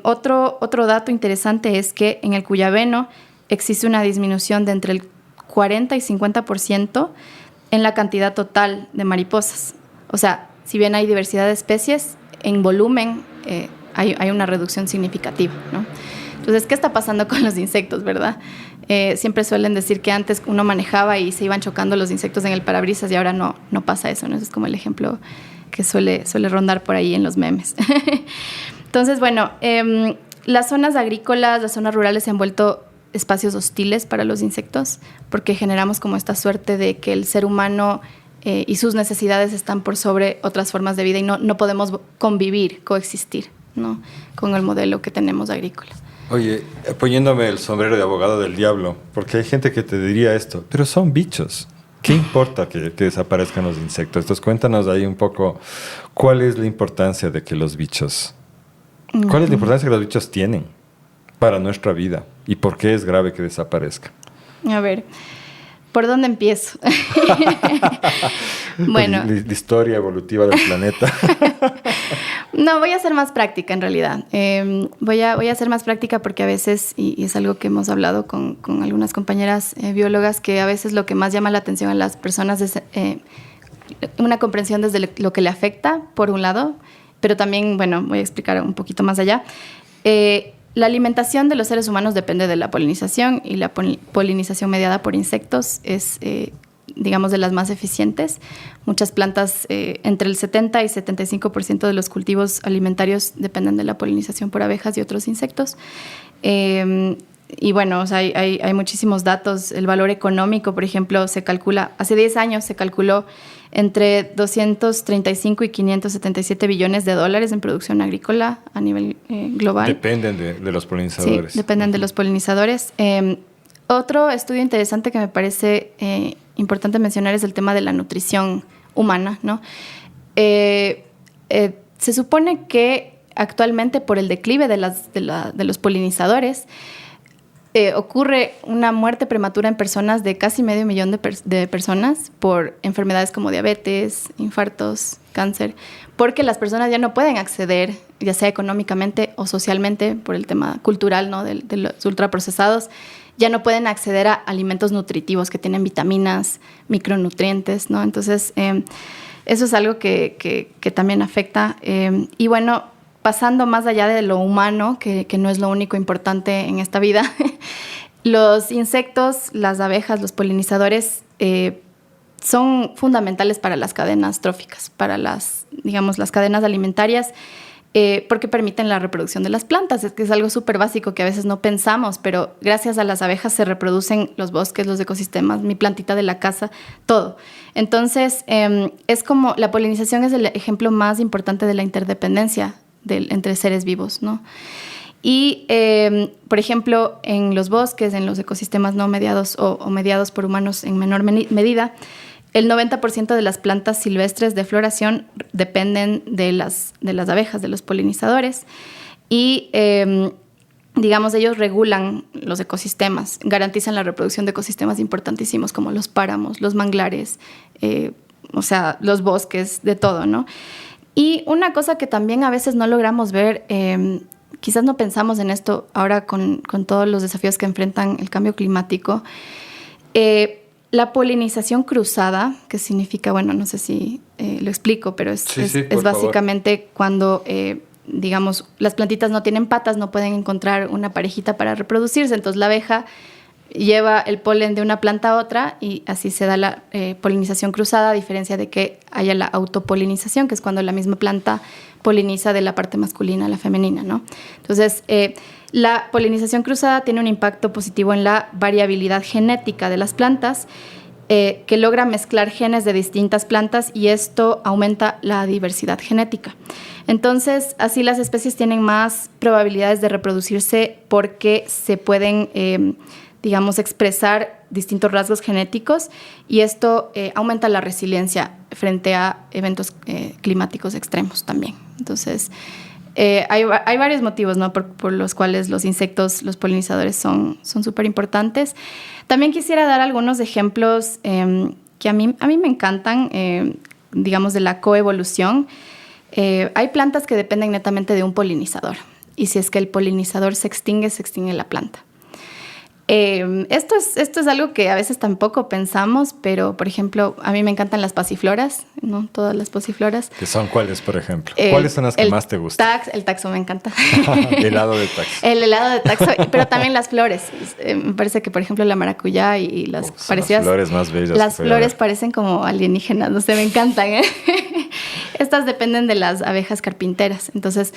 Otro dato interesante es que en el Cuyabeno existe una disminución de entre el 40 y 50% en la cantidad total de mariposas. O sea, si bien hay diversidad de especies, en volumen hay una reducción significativa, ¿no? Entonces, ¿qué está pasando con los insectos, verdad? Siempre suelen decir que antes uno manejaba y se iban chocando los insectos en el parabrisas y ahora no pasa eso, ¿no? Ese es como el ejemplo que suele rondar por ahí en los memes. Entonces, bueno, las zonas agrícolas, las zonas rurales se han vuelto espacios hostiles para los insectos porque generamos como esta suerte de que el ser humano y sus necesidades están por sobre otras formas de vida y no podemos convivir, coexistir, ¿no? Con el modelo que tenemos agrícola. Oye, poniéndome el sombrero de abogado del diablo, porque hay gente que te diría esto, pero son bichos. ¿Qué importa que desaparezcan los insectos? Entonces cuéntanos ahí un poco cuál es la importancia de que los bichos... ¿Cuál es la importancia que los bichos tienen para nuestra vida? ¿Y por qué es grave que desaparezcan? A ver, ¿por dónde empiezo? Bueno. La historia evolutiva del planeta. No, voy a ser más práctica en realidad. Voy a ser más práctica porque a veces, y es algo que hemos hablado con algunas compañeras biólogas, que a veces lo que más llama la atención a las personas es una comprensión desde lo que le afecta, por un lado, pero también, bueno, voy a explicar un poquito más allá. La alimentación de los seres humanos depende de la polinización y la polinización mediada por insectos es, digamos, de las más eficientes. Muchas plantas, entre el 70 y 75% de los cultivos alimentarios dependen de la polinización por abejas y otros insectos. Y bueno, o sea, hay muchísimos datos. El valor económico, por ejemplo, se calcula, hace 10 años se calculó entre 235 y 577 billones de dólares en producción agrícola a nivel global. Dependen de los polinizadores. Sí, dependen de los polinizadores. Otro estudio interesante que me parece importante mencionar es el tema de la nutrición humana, ¿no? Se supone que actualmente por el declive de los polinizadores ocurre una muerte prematura en personas de casi 500,000 de personas por enfermedades como diabetes, infartos, cáncer, porque las personas ya no pueden acceder, ya sea económicamente o socialmente, por el tema cultural, ¿no? de los ultraprocesados, ya no pueden acceder a alimentos nutritivos que tienen vitaminas, micronutrientes, ¿no? Entonces, eso es algo que también afecta. Y bueno, pasando más allá de lo humano, que no es lo único importante en esta vida, los insectos, las abejas, los polinizadores son fundamentales para las cadenas tróficas, para las cadenas alimentarias, porque permiten la reproducción de las plantas. Es que es algo súper básico que a veces no pensamos, pero gracias a las abejas se reproducen los bosques, los ecosistemas, mi plantita de la casa, todo. Entonces, es como la polinización es el ejemplo más importante de la interdependencia entre seres vivos, ¿no? Y, por ejemplo, en los bosques, en los ecosistemas no mediados o mediados por humanos en menor medida, el 90% de las plantas silvestres de floración dependen de las abejas, de los polinizadores. Y, digamos, ellos regulan los ecosistemas, garantizan la reproducción de ecosistemas importantísimos como los páramos, los manglares, o sea, los bosques, de todo, ¿no? Y una cosa que también a veces no logramos ver, quizás no pensamos en esto ahora con todos los desafíos que enfrentan el cambio climático, la polinización cruzada, que significa, bueno, no sé si lo explico, pero es básicamente cuando, digamos, las plantitas no tienen patas, no pueden encontrar una parejita para reproducirse, entonces la abeja lleva el polen de una planta a otra y así se da la polinización cruzada, a diferencia de que haya la autopolinización, que es cuando la misma planta poliniza de la parte masculina a la femenina, ¿no? Entonces, la polinización cruzada tiene un impacto positivo en la variabilidad genética de las plantas, que logra mezclar genes de distintas plantas y esto aumenta la diversidad genética. Entonces, así las especies tienen más probabilidades de reproducirse porque se pueden digamos, expresar distintos rasgos genéticos y esto aumenta la resiliencia frente a eventos climáticos extremos también. Entonces, hay varios motivos, ¿no? por los cuales los insectos, los polinizadores son súper importantes. También quisiera dar algunos ejemplos que a mí me encantan, digamos, de la coevolución. Hay plantas que dependen netamente de un polinizador y si es que el polinizador se extingue la planta. Esto es algo que a veces tampoco pensamos, pero, por ejemplo, a mí me encantan las pasifloras, ¿no? Todas las pasifloras. ¿Qué son cuáles, por ejemplo? ¿Cuáles son las que más te gustan? El taxo me encanta. El helado de taxo. El helado de taxo, pero también las flores. Me parece que, por ejemplo, la maracuyá y las parecidas... Las flores más bellas. Las flores parecen como alienígenas, no sé, me encantan. Estas dependen de las abejas carpinteras. Entonces...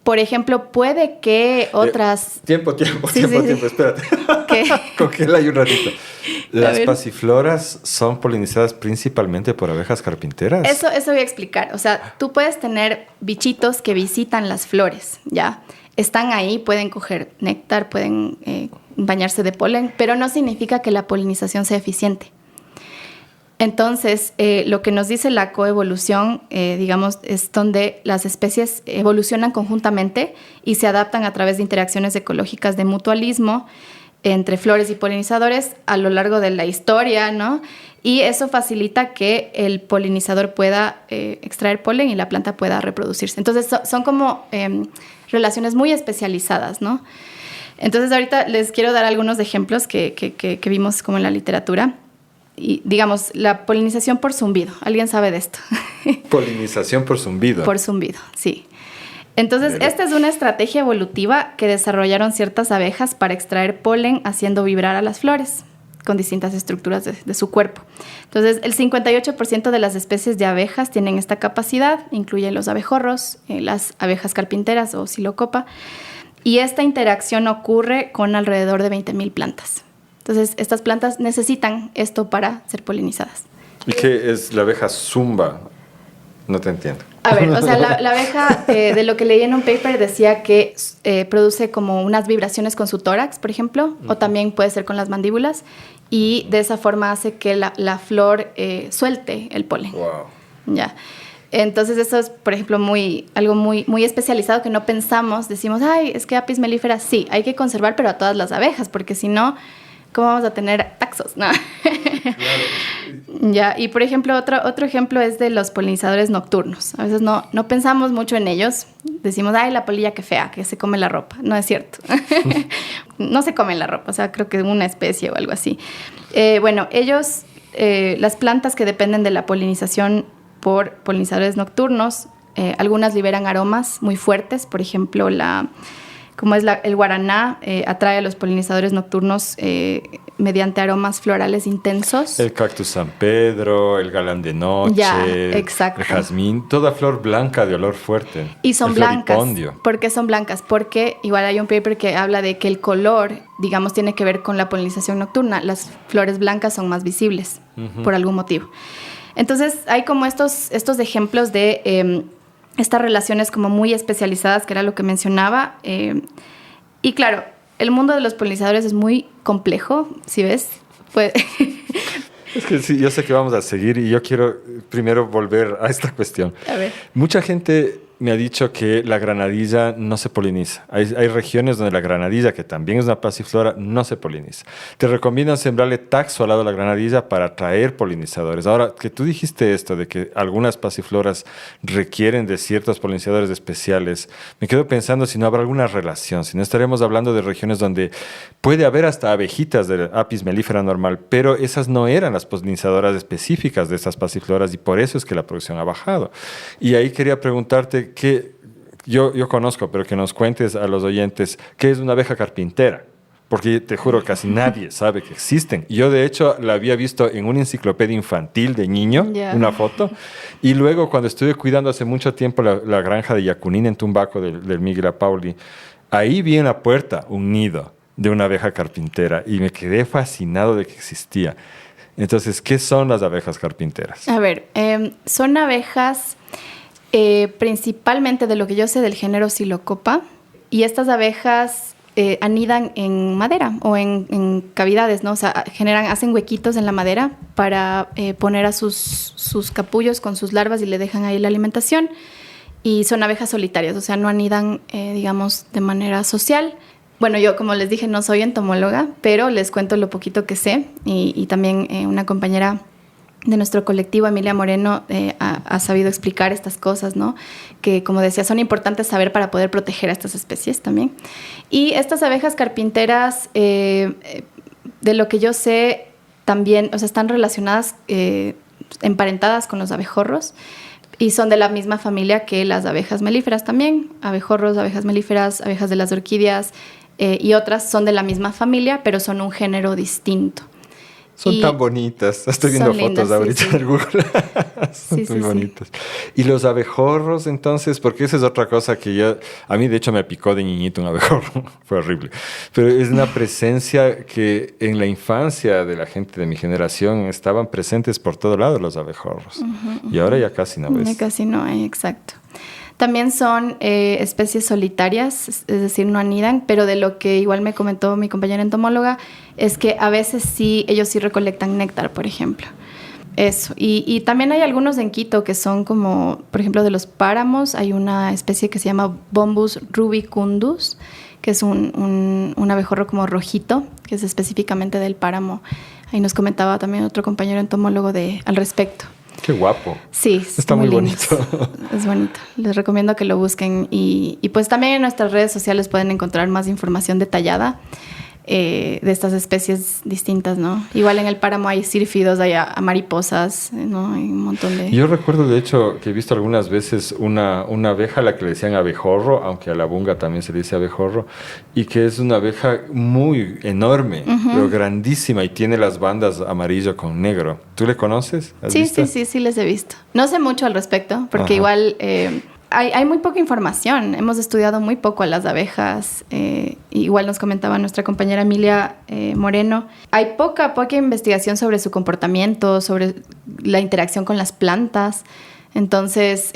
por ejemplo, puede que otras... Tiempo, espérate. ¿Qué? Congela ahí un ratito. ¿Las pasifloras son polinizadas principalmente por abejas carpinteras? Eso voy a explicar. O sea, tú puedes tener bichitos que visitan las flores, ¿ya? Están ahí, pueden coger néctar, pueden bañarse de polen, pero no significa que la polinización sea eficiente. Entonces, lo que nos dice la coevolución, digamos, es donde las especies evolucionan conjuntamente y se adaptan a través de interacciones ecológicas de mutualismo entre flores y polinizadores a lo largo de la historia, ¿no? Y eso facilita que el polinizador pueda extraer polen y la planta pueda reproducirse. Entonces, son como relaciones muy especializadas, ¿no? Entonces, ahorita les quiero dar algunos ejemplos que vimos como en la literatura. Y, digamos, la polinización por zumbido. ¿Alguien sabe de esto? Polinización por zumbido. Por zumbido, sí. Entonces, esta es una estrategia evolutiva que desarrollaron ciertas abejas para extraer polen haciendo vibrar a las flores con distintas estructuras de su cuerpo. Entonces, el 58% de las especies de abejas tienen esta capacidad, incluye los abejorros, las abejas carpinteras o Psilocopa, y esta interacción ocurre con alrededor de 20,000 plantas. Entonces, estas plantas necesitan esto para ser polinizadas. ¿Y qué es la abeja zumba? No te entiendo. A ver, o sea, la abeja, de lo que leí en un paper, decía que produce como unas vibraciones con su tórax, por ejemplo, o también puede ser con las mandíbulas, y de esa forma hace que la flor suelte el polen. Wow. Ya. Entonces, eso es, por ejemplo, algo muy especializado que no pensamos. Decimos, ay, es que Apis mellifera, sí, hay que conservar, pero a todas las abejas, porque si no... ¿Cómo vamos a tener taxos? No. Claro. Ya, y por ejemplo, otro ejemplo es de los polinizadores nocturnos. A veces no pensamos mucho en ellos. Decimos, ay, la polilla qué fea, que se come la ropa. No es cierto. No se comen la ropa, o sea, creo que es una especie o algo así. Bueno, ellos, las plantas que dependen de la polinización por polinizadores nocturnos, algunas liberan aromas muy fuertes, por ejemplo, como es el guaraná, atrae a los polinizadores nocturnos mediante aromas florales intensos. El cactus San Pedro, el galán de noche, ya, exacto. El jazmín, toda flor blanca de olor fuerte. Y son blancas. ¿Por qué son blancas? Porque igual hay un paper que habla de que el color, digamos, tiene que ver con la polinización nocturna. Las flores blancas son más visibles, por algún motivo. Entonces, hay como estos ejemplos de... estas relaciones como muy especializadas, que era lo que mencionaba. Y claro, el mundo de los polinizadores es muy complejo, ¿sí ves? Pues... Es que sí, yo sé que vamos a seguir y yo quiero primero volver a esta cuestión. A ver. Mucha gente me ha dicho que la granadilla no se poliniza. Hay regiones donde la granadilla, que también es una pasiflora, no se poliniza. Te recomiendan sembrarle taxo al lado de la granadilla para atraer polinizadores. Ahora, que tú dijiste esto de que algunas pasifloras requieren de ciertos polinizadores especiales, me quedo pensando si no habrá alguna relación, si no estaremos hablando de regiones donde puede haber hasta abejitas de Apis mellifera normal, pero esas no eran las polinizadoras específicas de estas pasifloras y por eso es que la producción ha bajado. Y ahí quería preguntarte que yo conozco, pero que nos cuentes a los oyentes qué es una abeja carpintera, porque te juro casi nadie sabe que existen. Yo de hecho la había visto en una enciclopedia infantil de niño, una foto, y luego cuando estuve cuidando hace mucho tiempo la granja de Yacunín en Tumbaco del Miguel Pauli, ahí vi en la puerta un nido de una abeja carpintera y me quedé fascinado de que existía. Entonces, ¿qué son las abejas carpinteras? A ver, son abejas... principalmente de lo que yo sé del género Psilocopa, y estas abejas anidan en madera o en cavidades, ¿no? O sea, hacen huequitos en la madera para poner a sus capullos con sus larvas y le dejan ahí la alimentación. Y son abejas solitarias, o sea, no anidan, digamos, de manera social. Bueno, yo, como les dije, no soy entomóloga, pero les cuento lo poquito que sé. Y también una compañera de nuestro colectivo, Emilia Moreno, ha sabido explicar estas cosas, ¿no? Que, como decía, son importantes saber para poder proteger a estas especies también. Y estas abejas carpinteras, de lo que yo sé, también, o sea, están relacionadas, emparentadas con los abejorros, y son de la misma familia que las abejas melíferas también. Abejorros, abejas melíferas, abejas de las orquídeas y otras son de la misma familia, pero son un género distinto. Son tan bonitas. Estoy viendo fotos ahorita en Google. Son muy bonitas. Y los abejorros, entonces, porque esa es otra cosa que a mí de hecho me picó de niñito un abejorro. Fue horrible. Pero es una presencia que en la infancia de la gente de mi generación estaban presentes por todo lado los abejorros. Y ahora ya casi no ves. Ya casi no hay, exacto. También son especies solitarias, es decir, no anidan, pero de lo que igual me comentó mi compañera entomóloga es que a veces sí, ellos sí recolectan néctar, por ejemplo. Eso. Y también hay algunos en Quito que son como, por ejemplo, de los páramos, hay una especie que se llama Bombus rubicundus, que es un abejorro como rojito, que es específicamente del páramo. Ahí nos comentaba también otro compañero entomólogo al respecto. Qué guapo. Sí, está muy bonito. Es bonito. Les recomiendo que lo busquen. Y pues también en nuestras redes sociales pueden encontrar más información detallada de estas especies distintas, ¿no? Igual en el páramo hay sírfidos, hay mariposas, ¿no? Hay un montón de... Yo recuerdo, de hecho, que he visto algunas veces una abeja a la que le decían abejorro, aunque a la bunga también se le dice abejorro, y que es una abeja muy enorme, pero grandísima, y tiene las bandas amarillo con negro. ¿Tú le conoces? Sí, les he visto. No sé mucho al respecto, porque igual... Hay muy poca información. Hemos estudiado muy poco a las abejas. Igual nos comentaba nuestra compañera Emilia Moreno. Hay poca investigación sobre su comportamiento, sobre la interacción con las plantas. Entonces,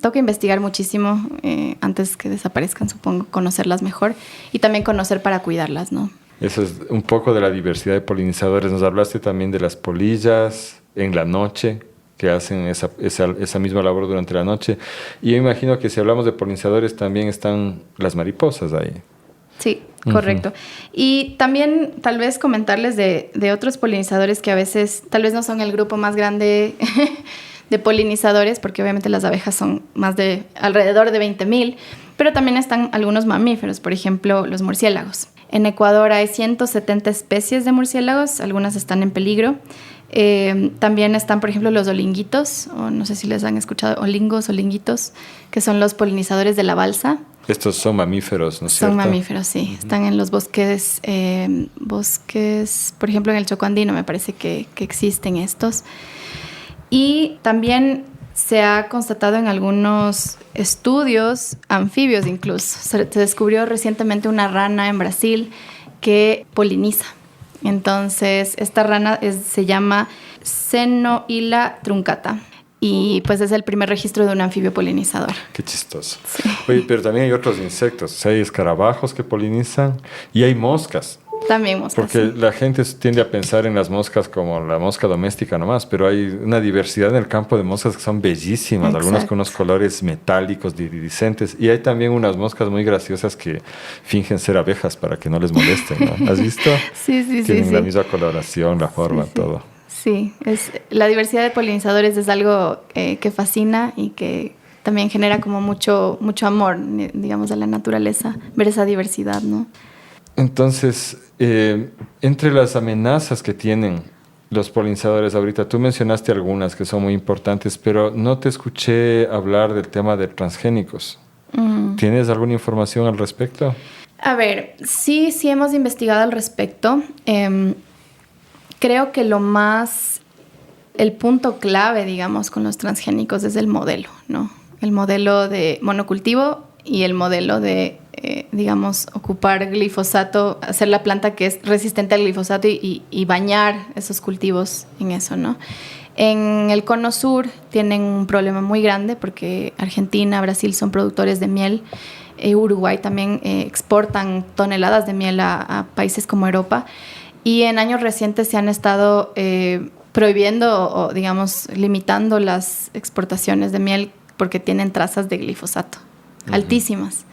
toca investigar muchísimo antes que desaparezcan, supongo, conocerlas mejor y también conocer para cuidarlas, ¿no? Eso es un poco de la diversidad de polinizadores. Nos hablaste también de las polillas en la noche, que hacen esa misma labor durante la noche. Y yo imagino que si hablamos de polinizadores también están las mariposas ahí. Sí, correcto. Y también tal vez comentarles de otros polinizadores que a veces tal vez no son el grupo más grande de polinizadores, porque obviamente las abejas son alrededor de 20,000, pero también están algunos mamíferos, por ejemplo, los murciélagos. En Ecuador hay 170 especies de murciélagos, algunas están en peligro. También están, por ejemplo, los olinguitos, o no sé si les han escuchado, olinguitos, que son los polinizadores de la balsa. Estos son mamíferos, ¿no es cierto? Son mamíferos, sí. Están en los bosques, por ejemplo, en el Choco Andino me parece que existen estos. Y también se ha constatado en algunos estudios, anfibios incluso. Se descubrió recientemente una rana en Brasil que poliniza. Entonces, esta rana se llama Cenohyla truncata y pues es el primer registro de un anfibio polinizador. Qué chistoso. Sí. Oye, pero también hay otros insectos. O sea, hay escarabajos que polinizan y hay moscas. También moscas. Porque sí. la gente tiende a pensar en las moscas como la mosca doméstica nomás, pero hay una diversidad en el campo de moscas que son bellísimas, Exacto. Algunas con unos colores metálicos, iridiscentes, y hay también unas moscas muy graciosas que fingen ser abejas para que no les molesten, ¿no? ¿Has visto? Sí. Tienen la misma coloración, la forma, todo. Sí, la diversidad de polinizadores es algo que fascina y que también genera como mucho amor, digamos, a la naturaleza, ver esa diversidad, ¿no? Entonces, entre las amenazas que tienen los polinizadores ahorita, tú mencionaste algunas que son muy importantes, pero no te escuché hablar del tema de transgénicos. ¿Tienes alguna información al respecto? A ver, sí hemos investigado al respecto. Creo que el punto clave, digamos, con los transgénicos es el modelo, ¿no? El modelo de monocultivo y el modelo de digamos, ocupar glifosato, hacer la planta que es resistente al glifosato y bañar esos cultivos en eso, ¿no? En el Cono Sur tienen un problema muy grande porque Argentina, Brasil son productores de miel Uruguay también exportan toneladas de miel a países como Europa. Y en años recientes se han estado prohibiendo o, digamos, limitando las exportaciones de miel porque tienen trazas de glifosato altísimas.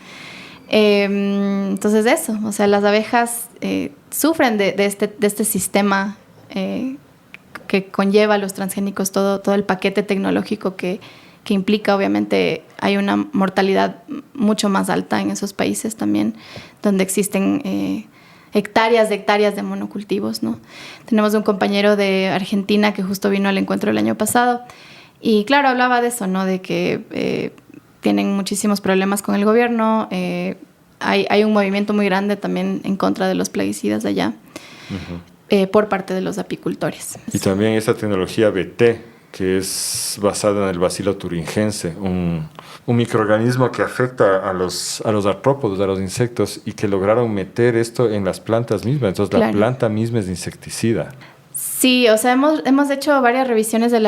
Entonces eso, o sea, las abejas sufren de este sistema que conlleva a los transgénicos, todo el paquete tecnológico que implica, obviamente, hay una mortalidad mucho más alta en esos países también, donde existen hectáreas de monocultivos, ¿no? Tenemos un compañero de Argentina que justo vino al encuentro el año pasado y, claro, hablaba de eso, ¿no? De que tienen muchísimos problemas con el gobierno, hay un movimiento muy grande también en contra de los plaguicidas allá. Por parte de los apicultores. Y también esa tecnología BT, que es basada en el bacilo thuringiense, un microorganismo que afecta a los artrópodos, a los insectos, y que lograron meter esto en las plantas mismas. Entonces, claro, la planta misma es insecticida. Sí, o sea, hemos hecho varias revisiones de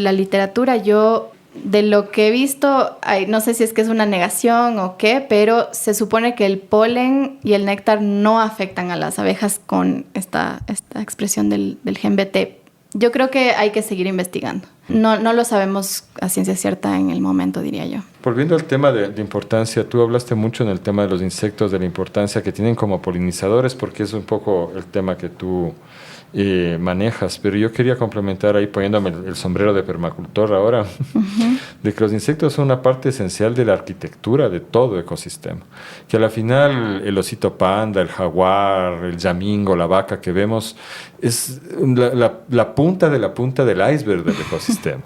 la literatura. Yo, de lo que he visto, no sé si es que es una negación o qué, pero se supone que el polen y el néctar no afectan a las abejas con esta expresión del gen BT. Yo creo que hay que seguir investigando. No lo sabemos a ciencia cierta en el momento, diría yo. Volviendo al tema de importancia, tú hablaste mucho en el tema de los insectos, de la importancia que tienen como polinizadores, porque es un poco el tema que tú manejas, pero yo quería complementar ahí poniéndome el sombrero de permacultor ahora, de que los insectos son una parte esencial de la arquitectura de todo ecosistema, que a la final el osito panda, el jaguar, el llamingo, la vaca que vemos es la punta de la punta del iceberg del ecosistema.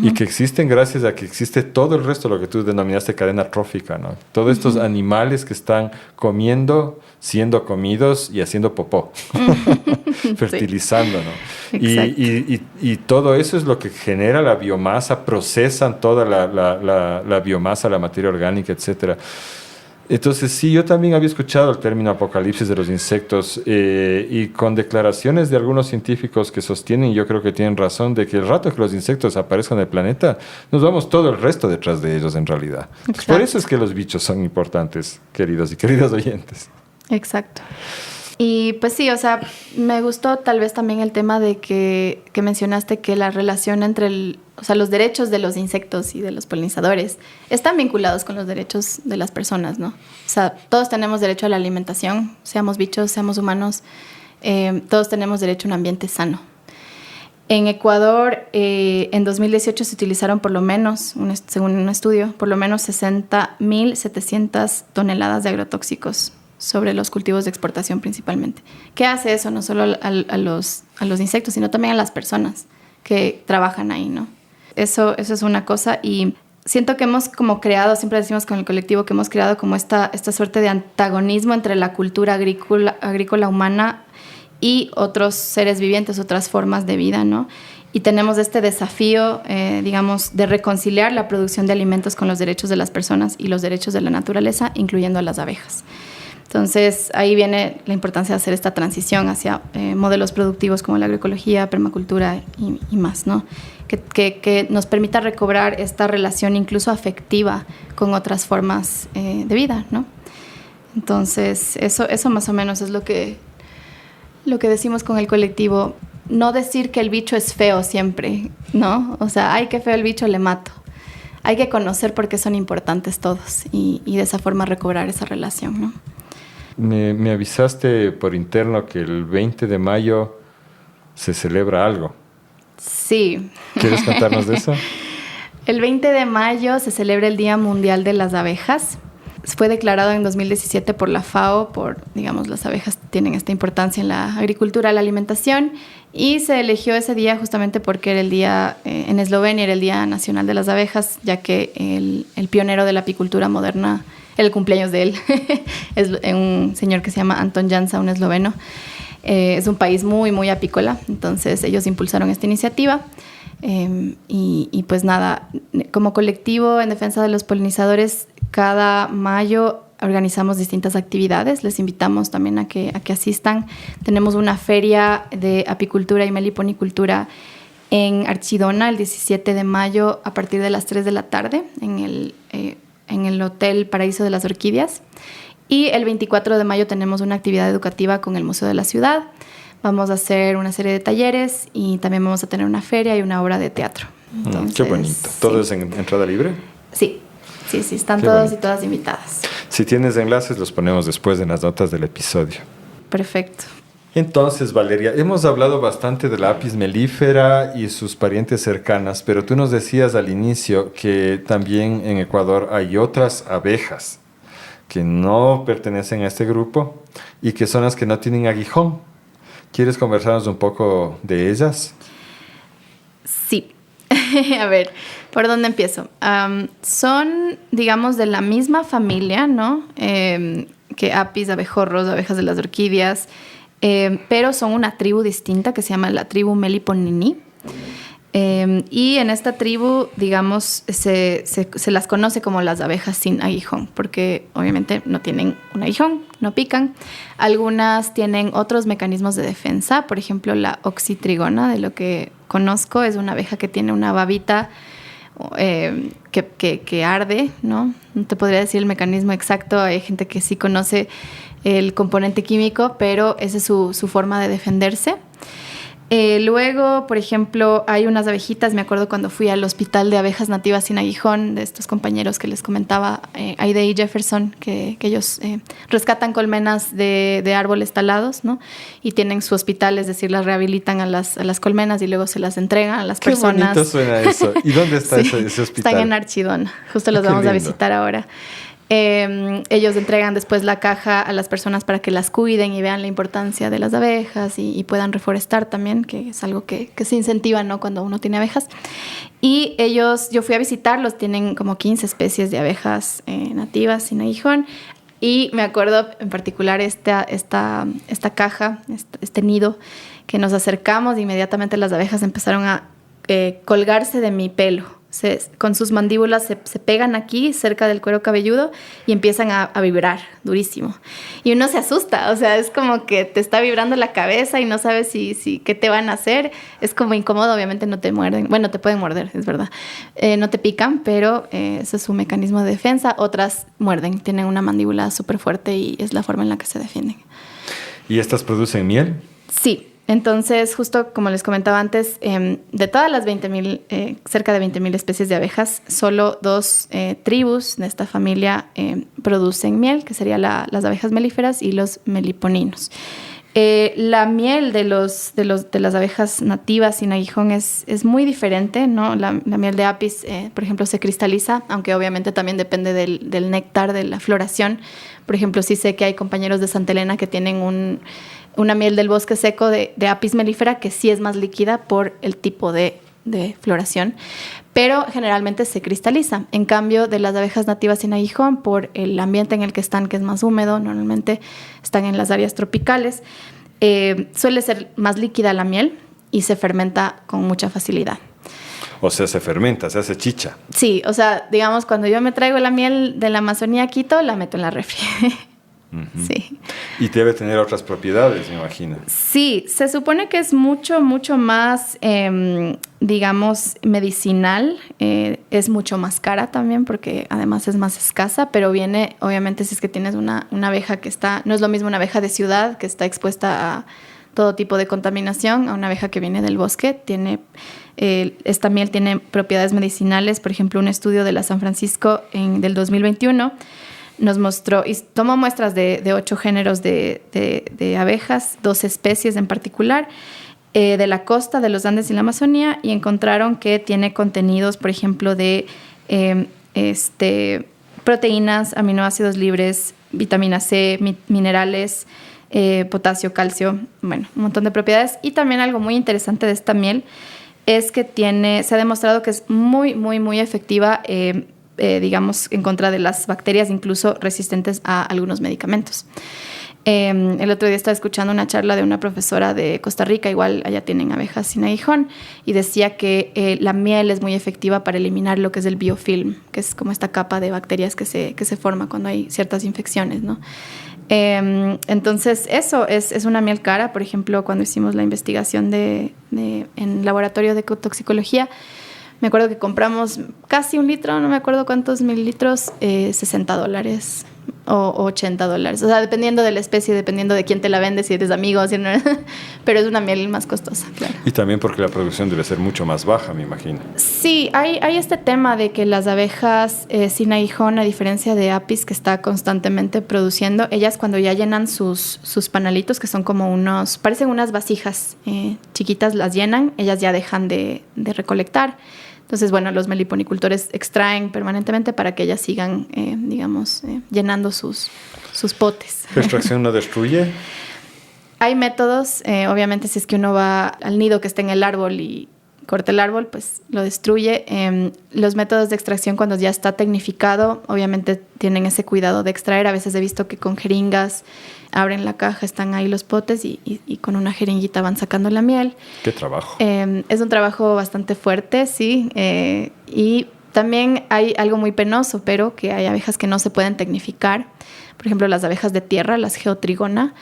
Y que existen gracias a que existe todo el resto, lo que tú denominaste cadena trófica, ¿no? Todos estos animales que están comiendo, siendo comidos y haciendo popó, fertilizando, ¿no? Y todo eso es lo que genera la biomasa, procesan toda la biomasa, la materia orgánica, etcétera. Entonces, sí, yo también había escuchado el término apocalipsis de los insectos y con declaraciones de algunos científicos que sostienen, yo creo que tienen razón, de que el rato que los insectos aparezcan en el planeta, nos vamos todo el resto detrás de ellos en realidad. Por eso es que los bichos son importantes, queridos y queridas oyentes. Exacto. Y pues sí, o sea, me gustó tal vez también el tema de que mencionaste que la relación entre los derechos de los insectos y de los polinizadores están vinculados con los derechos de las personas, ¿no? O sea, todos tenemos derecho a la alimentación, seamos bichos, seamos humanos, todos tenemos derecho a un ambiente sano. En Ecuador, en 2018 se utilizaron por lo menos, según un estudio, por lo menos 60.700 toneladas de agrotóxicos sobre los cultivos de exportación principalmente. ¿Qué hace eso? No solo a los insectos, sino también a las personas que trabajan ahí, ¿no? Eso es una cosa y siento que hemos como creado, siempre decimos con el colectivo que hemos creado como esta suerte de antagonismo entre la cultura agrícola humana y otros seres vivientes, otras formas de vida, ¿no? Y tenemos este desafío, digamos, de reconciliar la producción de alimentos con los derechos de las personas y los derechos de la naturaleza, incluyendo a las abejas. Entonces, ahí viene la importancia de hacer esta transición hacia modelos productivos como la agroecología, permacultura y más, ¿no? Que nos permita recobrar esta relación incluso afectiva con otras formas de vida, ¿no? Entonces, eso más o menos es lo que decimos con el colectivo. No decir que el bicho es feo siempre, ¿no? O sea, ay, qué feo el bicho, le mato. Hay que conocer por qué son importantes todos y de esa forma recobrar esa relación, ¿no? Me avisaste por interno que el 20 de mayo se celebra algo. Sí. ¿Quieres contarnos de eso? El 20 de mayo se celebra el Día Mundial de las Abejas. Fue declarado en 2017 por la FAO, digamos, las abejas tienen esta importancia en la agricultura, la alimentación, y se eligió ese día justamente porque era el día, en Eslovenia era el Día Nacional de las Abejas, ya que el pionero de la apicultura moderna, el cumpleaños de él, es un señor que se llama Anton Jansa, un esloveno. Es un país muy, muy apícola, entonces ellos impulsaron esta iniciativa. Y pues nada, como colectivo en defensa de los polinizadores, cada mayo organizamos distintas actividades. Les invitamos también a que asistan. Tenemos una feria de apicultura y meliponicultura en Archidona el 17 de mayo a partir de las 3 de la tarde en el en el Hotel Paraíso de las Orquídeas. Y el 24 de mayo tenemos una actividad educativa con el Museo de la Ciudad. Vamos a hacer una serie de talleres y también vamos a tener una feria y una obra de teatro. Entonces, qué bonito. ¿Todo es en entrada libre? Sí, están Qué todos bonito. y todas invitadas. Si tienes enlaces, los ponemos después en las notas del episodio. Perfecto. Entonces, Valeria, hemos hablado bastante de la Apis mellifera y sus parientes cercanas, pero tú nos decías al inicio que también en Ecuador hay otras abejas que no pertenecen a este grupo y que son las que no tienen aguijón. ¿Quieres conversarnos un poco de ellas? Sí. A ver, ¿por dónde empiezo? Son, digamos, de la misma familia, ¿no? Que Apis, abejorros, abejas de las orquídeas, pero son una tribu distinta que se llama la tribu Meliponini. Y en esta tribu, digamos, se las conoce como las abejas sin aguijón, porque obviamente no tienen un aguijón, no pican. Algunas tienen otros mecanismos de defensa, por ejemplo, la oxitrigona, de lo que conozco, es una abeja que tiene una babita que arde, ¿no? No te podría decir el mecanismo exacto, hay gente que sí conoce el componente químico, pero esa es su forma de defenderse. Luego, por ejemplo, hay unas abejitas, me acuerdo cuando fui al Hospital de Abejas Nativas sin Aguijón, de estos compañeros que les comentaba, Aide y Jefferson, que ellos rescatan colmenas de árboles talados, ¿no? Y tienen su hospital, es decir, las rehabilitan a las colmenas y luego se las entregan a las personas. Qué bonito suena eso. ¿Y dónde está Sí, ese hospital? están en Archidona, justo los Qué vamos a lindo. visitar ahora. Ellos entregan después la caja a las personas para que las cuiden y vean la importancia de las abejas y puedan reforestar también, que es algo que se incentiva, ¿no? Cuando uno tiene abejas. Y ellos, yo fui a visitarlos, tienen como 15 especies de abejas nativas sin aguijón. Y me acuerdo en particular esta caja, este nido, que nos acercamos y inmediatamente las abejas empezaron a colgarse de mi pelo. Con sus mandíbulas se pegan aquí cerca del cuero cabelludo y empiezan a vibrar durísimo. Y uno se asusta, o sea, es como que te está vibrando la cabeza y no sabes si qué te van a hacer. Es como incómodo, obviamente no te muerden. Bueno, te pueden morder, es verdad. No te pican, pero ese es su mecanismo de defensa. Otras muerden, tienen una mandíbula súper fuerte y es la forma en la que se defienden. ¿Y estas producen miel? Sí. Entonces, justo como les comentaba antes, de todas las 20,000, cerca de 20,000 especies de abejas, solo 2 tribus de esta familia producen miel, que serían las abejas melíferas y los meliponinos. La miel de las abejas nativas sin aguijón es muy diferente, ¿no? La miel de Apis, por ejemplo, se cristaliza, aunque obviamente también depende del néctar, de la floración. Por ejemplo, sí sé que hay compañeros de Santa Elena que tienen una miel del bosque seco de Apis mellifera que sí es más líquida por el tipo de floración, pero generalmente se cristaliza. En cambio, de las abejas nativas sin aguijón, por el ambiente en el que están, que es más húmedo, normalmente están en las áreas tropicales, suele ser más líquida la miel y se fermenta con mucha facilidad. O sea, se fermenta, se hace chicha. Sí, o sea, digamos, cuando yo me traigo la miel de la Amazonía a Quito, la meto en la refri. Uh-huh. Sí. Y debe tener otras propiedades, me imagino. Sí, se supone que es mucho más, digamos, medicinal. Es mucho más cara también porque además es más escasa, pero viene, obviamente, si es que tienes una abeja que está, no es lo mismo una abeja de ciudad que está expuesta a todo tipo de contaminación, a una abeja que viene del bosque. Esta miel tiene propiedades medicinales. Por ejemplo, un estudio de la San Francisco del 2021 nos mostró, y tomó muestras de 8 géneros de abejas, 2 especies en particular, de la costa de los Andes y la Amazonía, y encontraron que tiene contenidos, por ejemplo, de proteínas, aminoácidos libres, vitamina C, minerales, potasio, calcio, bueno, un montón de propiedades. Y también algo muy interesante de esta miel es que se ha demostrado que es muy efectiva, digamos, en contra de las bacterias, incluso resistentes a algunos medicamentos. El otro día estaba escuchando una charla de una profesora de Costa Rica, igual allá tienen abejas sin aguijón, y decía que la miel es muy efectiva para eliminar lo que es el biofilm, que es como esta capa de bacterias que se forma cuando hay ciertas infecciones, ¿no? Entonces eso es una miel cara. Por ejemplo, cuando hicimos la investigación en laboratorio de toxicología, Me acuerdo que compramos casi 1 litro, no me acuerdo cuántos mililitros, $60 o $80. O sea, dependiendo de la especie, dependiendo de quién te la vende, si eres amigo, si no, pero es una miel más costosa, claro. Y también porque la producción debe ser mucho más baja, me imagino. Sí, hay este tema de que las abejas sin aguijón, a diferencia de Apis, que está constantemente produciendo, ellas cuando ya llenan sus panalitos, que son como parecen unas vasijas chiquitas, las llenan, ellas ya dejan de recolectar. Entonces, bueno, los meliponicultores extraen permanentemente para que ellas sigan, llenando sus potes. ¿La extracción no destruye? Hay métodos, obviamente si es que uno va al nido que está en el árbol y corta el árbol, pues lo destruye. Los métodos de extracción cuando ya está tecnificado, obviamente tienen ese cuidado de extraer. A veces he visto que con jeringas abren la caja, están ahí los potes y con una jeringuita van sacando la miel. ¡Qué trabajo! Es un trabajo bastante fuerte, sí. Y también hay algo muy penoso, pero que hay abejas que no se pueden tecnificar. Por ejemplo, las abejas de tierra, las Geotrigona.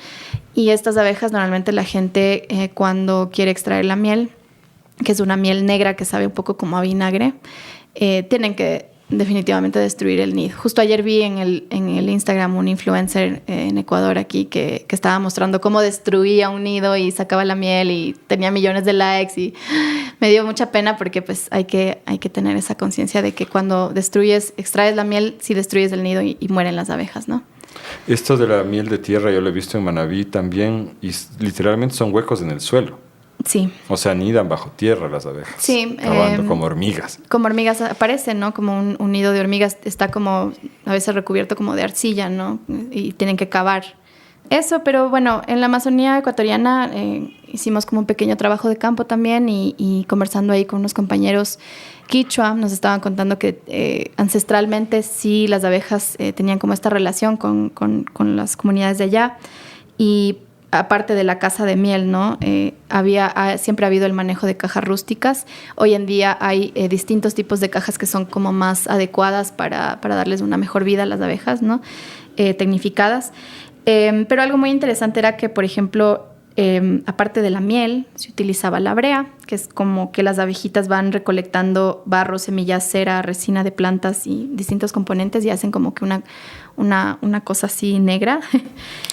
Y estas abejas normalmente la gente cuando quiere extraer la miel, que es una miel negra que sabe un poco como a vinagre, tienen que definitivamente destruir el nido. Justo ayer vi en el Instagram un influencer en Ecuador aquí que estaba mostrando cómo destruía un nido y sacaba la miel y tenía millones de likes y me dio mucha pena porque pues hay que tener esa conciencia de que cuando extraes la miel, sí destruyes el nido y mueren las abejas, ¿no? Esto de la miel de tierra yo lo he visto en Manabí también y literalmente son huecos en el suelo. Sí. O sea, anidan bajo tierra las abejas. Sí. Cavando como hormigas. Como hormigas aparecen, ¿no? Como un nido de hormigas está como a veces recubierto como de arcilla, ¿no? Y tienen que cavar. Eso, pero bueno, en la Amazonía ecuatoriana hicimos como un pequeño trabajo de campo también y conversando ahí con unos compañeros quichua, nos estaban contando que ancestralmente sí las abejas tenían como esta relación con las comunidades de allá y aparte de la caza de miel, ¿no? Siempre ha habido el manejo de cajas rústicas. Hoy en día hay distintos tipos de cajas que son como más adecuadas para darles una mejor vida a las abejas, ¿no? Tecnificadas. Pero algo muy interesante era que, por ejemplo, aparte de la miel, se utilizaba la brea, que es como que las abejitas van recolectando barro, semillas, cera, resina de plantas y distintos componentes y hacen como que una cosa así negra.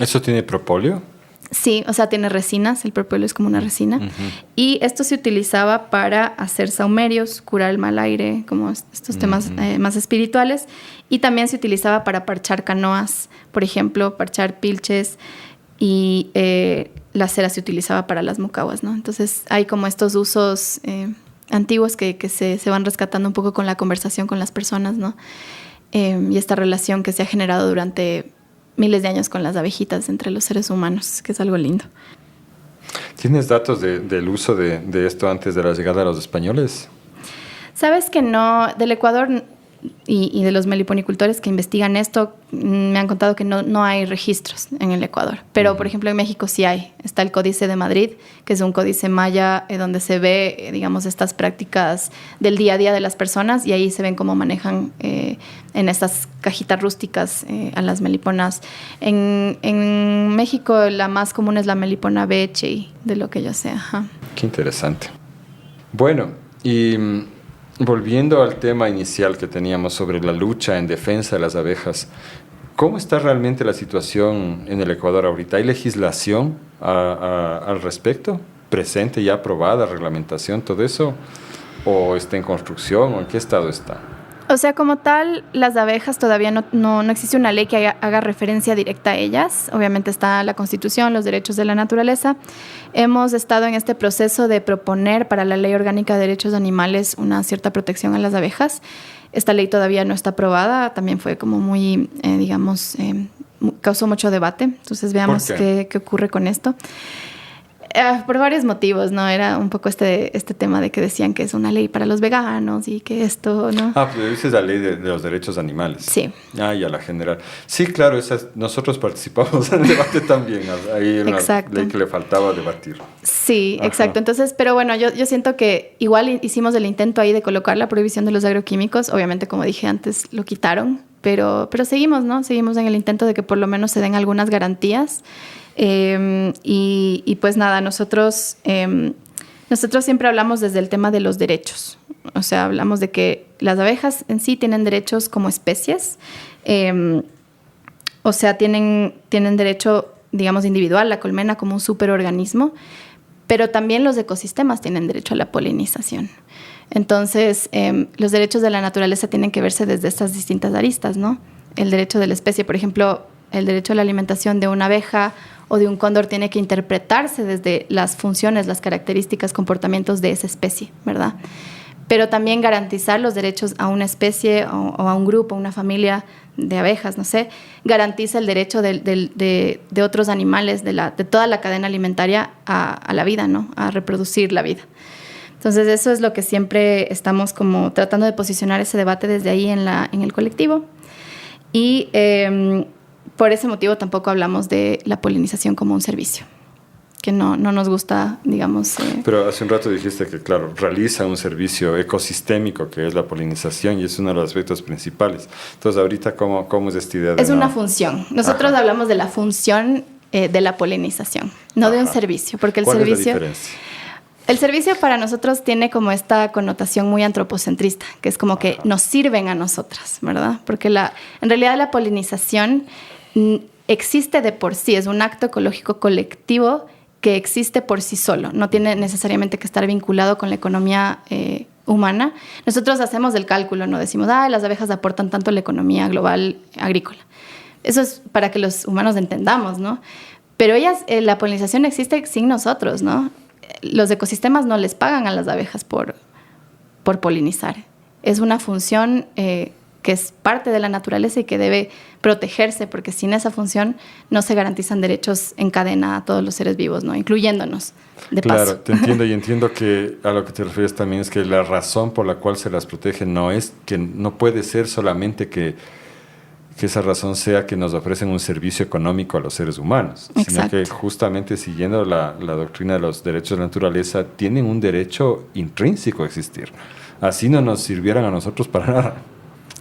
¿Eso tiene propóleo? Sí, o sea, tiene resinas, el propóleo es como una resina. Uh-huh. Y esto se utilizaba para hacer saumerios, curar el mal aire, como estos temas más espirituales. Y también se utilizaba para parchar canoas, por ejemplo, parchar pilches. Y la cera se utilizaba para las mocaguas, ¿no? Entonces hay como estos usos antiguos que se van rescatando un poco con la conversación con las personas, ¿no? Y esta relación que se ha generado durante miles de años con las abejitas entre los seres humanos, que es algo lindo. ¿Tienes datos del uso de esto antes de la llegada de los españoles? Sabes que no, del Ecuador y de los meliponicultores que investigan esto, me han contado que no hay registros en el Ecuador. Pero, por ejemplo, en México sí hay. Está el Códice de Madrid, que es un códice maya donde se ve, digamos, estas prácticas del día a día de las personas y ahí se ven cómo manejan en estas cajitas rústicas a las meliponas. En México la más común es la melipona beche, de lo que yo sé. Ajá. Qué interesante. Bueno, y volviendo al tema inicial que teníamos sobre la lucha en defensa de las abejas, ¿cómo está realmente la situación en el Ecuador ahorita? ¿Hay legislación al respecto? ¿Presente ya aprobada, reglamentación, todo eso? ¿O está en construcción? ¿O en qué estado está? O sea, como tal, las abejas todavía no existe una ley que haga referencia directa a ellas. Obviamente está la Constitución, los derechos de la naturaleza. Hemos estado en este proceso de proponer para la Ley Orgánica de Derechos de Animales una cierta protección a las abejas. Esta ley todavía no está aprobada. También fue como muy, causó mucho debate. Entonces veamos qué ocurre con esto. Por varios motivos, ¿no? Era un poco este tema de que decían que es una ley para los veganos y que esto, ¿no? Pero dices la ley de los derechos animales. Sí. Ya la general. Sí, claro, nosotros participamos en el debate también. Hay una ley que le faltaba debatir. Sí, ajá. Exacto. Entonces, pero bueno, yo siento que igual hicimos el intento ahí de colocar la prohibición de los agroquímicos. Obviamente, como dije antes, lo quitaron, pero seguimos, ¿no? Seguimos en el intento de que por lo menos se den algunas garantías. Y pues nada, nosotros siempre hablamos desde el tema de los derechos. O sea, hablamos de que las abejas en sí tienen derechos como especies. O sea, tienen derecho, digamos, individual, la colmena como un superorganismo, pero también los ecosistemas tienen derecho a la polinización. Entonces, los derechos de la naturaleza tienen que verse desde estas distintas aristas, ¿no? El derecho de la especie, por ejemplo, el derecho a la alimentación de una abeja o de un cóndor tiene que interpretarse desde las funciones, las características, comportamientos de esa especie, ¿verdad? Pero también garantizar los derechos a una especie o a un grupo, una familia de abejas, no sé, garantiza el derecho de otros animales, de toda la cadena alimentaria a la vida, ¿no? A reproducir la vida. Entonces, eso es lo que siempre estamos como tratando de posicionar ese debate desde ahí en el colectivo. Y por ese motivo tampoco hablamos de la polinización como un servicio, que no nos gusta, digamos. Pero hace un rato dijiste que, claro, realiza un servicio ecosistémico que es la polinización y es uno de los aspectos principales. Entonces, ahorita, ¿cómo es esta idea? Es una función. Nosotros hablamos de la función de la polinización, no de un servicio, porque el servicio... ¿Cuál es la diferencia? El servicio para nosotros tiene como esta connotación muy antropocentrista, que es como que nos sirven a nosotras, ¿verdad? Porque en realidad la polinización existe de por sí, es un acto ecológico colectivo que existe por sí solo, no tiene necesariamente que estar vinculado con la economía humana. Nosotros hacemos el cálculo, no decimos, las abejas aportan tanto a la economía global agrícola. Eso es para que los humanos entendamos, ¿no? Pero la polinización existe sin nosotros, ¿no? Los ecosistemas no les pagan a las abejas por polinizar. Es una función que es parte de la naturaleza y que debe protegerse, porque sin esa función no se garantizan derechos en cadena a todos los seres vivos, ¿no? Incluyéndonos, de paso. Claro, te entiendo y entiendo que a lo que te refieres también es que la razón por la cual se las protege no puede ser solamente que esa razón sea que nos ofrecen un servicio económico a los seres humanos, Exacto. sino que justamente siguiendo la doctrina de los derechos de la naturaleza, tienen un derecho intrínseco a existir. Así no nos sirvieran a nosotros para nada.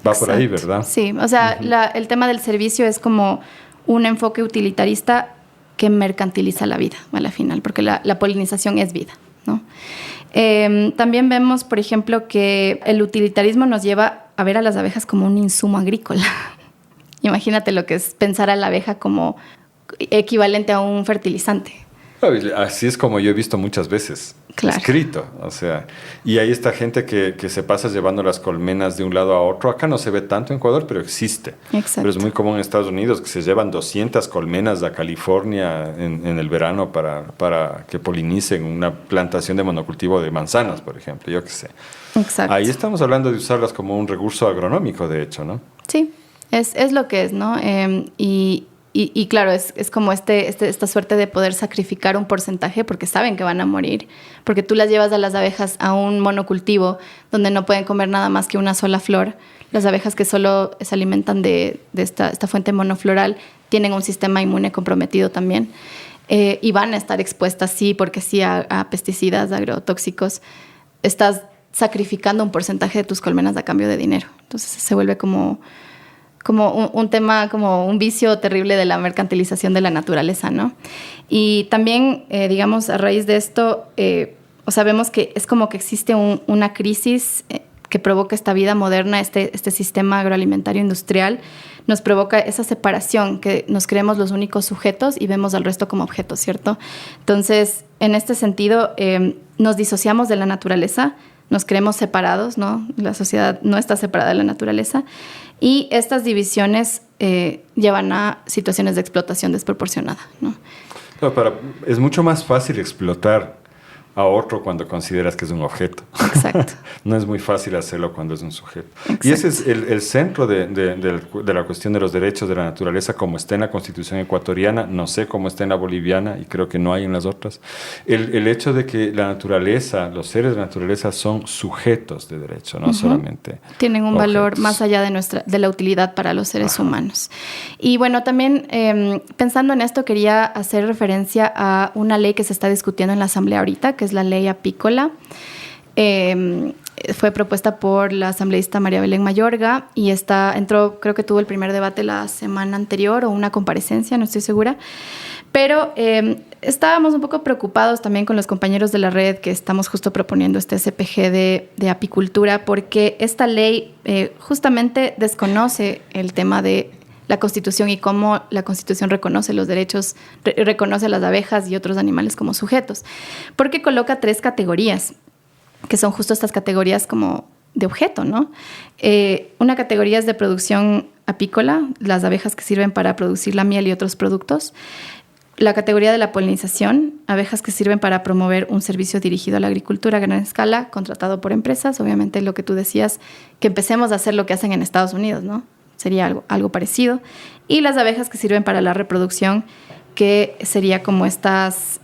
Va Exacto. por ahí, ¿verdad? Sí, o sea, el tema del servicio es como un enfoque utilitarista que mercantiliza la vida a la final, porque la polinización es vida, ¿no? También vemos, por ejemplo, que el utilitarismo nos lleva a ver a las abejas como un insumo agrícola. Imagínate lo que es pensar a la abeja como equivalente a un fertilizante. Así es como yo he visto muchas veces, claro, escrito. O sea, y hay esta gente que se pasa llevando las colmenas de un lado a otro. Acá no se ve tanto en Ecuador, pero existe. Exacto. Pero es muy común en Estados Unidos que se llevan 200 colmenas a California en el verano para que polinicen una plantación de monocultivo de manzanas, por ejemplo, yo qué sé. Exacto. Ahí estamos hablando de usarlas como un recurso agronómico, de hecho, ¿no? Sí, es lo que es, ¿no? Y claro, es como esta suerte de poder sacrificar un porcentaje porque saben que van a morir, porque tú las llevas a las abejas a un monocultivo donde no pueden comer nada más que una sola flor. Las abejas que solo se alimentan de esta fuente monofloral tienen un sistema inmune comprometido también, y van a estar expuestas, sí, porque sí, a pesticidas, agrotóxicos. Estás sacrificando un porcentaje de tus colmenas a cambio de dinero. Entonces se vuelve como un tema, como un vicio terrible de la mercantilización de la naturaleza, ¿no? Y también, digamos, a raíz de esto, vemos que es como que existe una crisis que provoca esta vida moderna, este sistema agroalimentario industrial, nos provoca esa separación, que nos creemos los únicos sujetos y vemos al resto como objetos, ¿cierto? Entonces, en este sentido, nos disociamos de la naturaleza, nos creemos separados, ¿no? La sociedad no está separada de la naturaleza. Y estas divisiones llevan a situaciones de explotación desproporcionada, ¿no? No, es mucho más fácil explotar a otro cuando consideras que es un objeto. Exacto. No es muy fácil hacerlo cuando es un sujeto. Exacto. Y ese es el centro de la cuestión de los derechos de la naturaleza, como está en la Constitución ecuatoriana, no sé cómo está en la boliviana y creo que no hay en las otras. El hecho de que la naturaleza, los seres de la naturaleza son sujetos de derecho, no solamente tienen un objetos. valor más allá de la utilidad para los seres humanos. Y bueno, también pensando en esto, quería hacer referencia a una ley que se está discutiendo en la Asamblea ahorita, que es la ley apícola. Fue propuesta por la asambleísta María Belén Mayorga y creo que tuvo el primer debate la semana anterior o una comparecencia, no estoy segura. Pero estábamos un poco preocupados también con los compañeros de la red que estamos justo proponiendo este SPG de apicultura, porque esta ley justamente desconoce el tema de la Constitución y cómo la Constitución reconoce los derechos, reconoce a las abejas y otros animales como sujetos, porque coloca 3 categorías, que son justo estas categorías como de objeto, ¿no? Una categoría es de producción apícola, las abejas que sirven para producir la miel y otros productos. La categoría de la polinización, abejas que sirven para promover un servicio dirigido a la agricultura a gran escala, contratado por empresas. Obviamente lo que tú decías, que empecemos a hacer lo que hacen en Estados Unidos, ¿no? Sería algo parecido. Y las abejas que sirven para la reproducción, que sería como estas,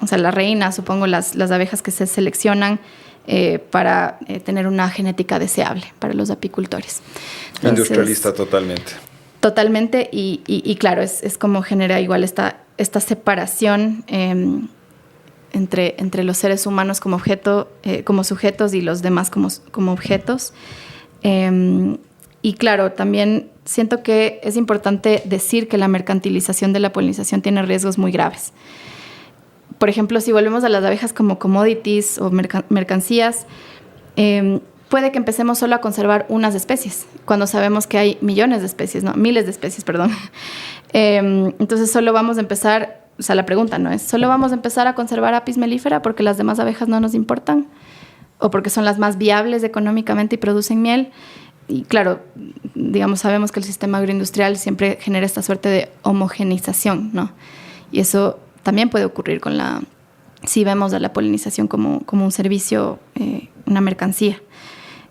o sea, la reina, supongo, las abejas que se seleccionan para tener una genética deseable para los apicultores. Entonces, industrialista totalmente. Totalmente, y claro, es como genera igual esta separación entre los seres humanos como objeto, como sujetos y los demás como objetos. Y claro, también siento que es importante decir que la mercantilización de la polinización tiene riesgos muy graves. Por ejemplo, si volvemos a las abejas como commodities o mercancías, puede que empecemos solo a conservar unas especies, cuando sabemos que hay millones de especies, no, miles de especies, perdón. Entonces solo vamos a empezar, o sea, la pregunta no es, ¿solo vamos a empezar a conservar Apis mellifera porque las demás abejas no nos importan? ¿O porque son las más viables económicamente y producen miel? Y claro, digamos, sabemos que el sistema agroindustrial siempre genera esta suerte de homogenización, ¿no? Y eso también puede ocurrir si vemos a la polinización como un servicio, una mercancía.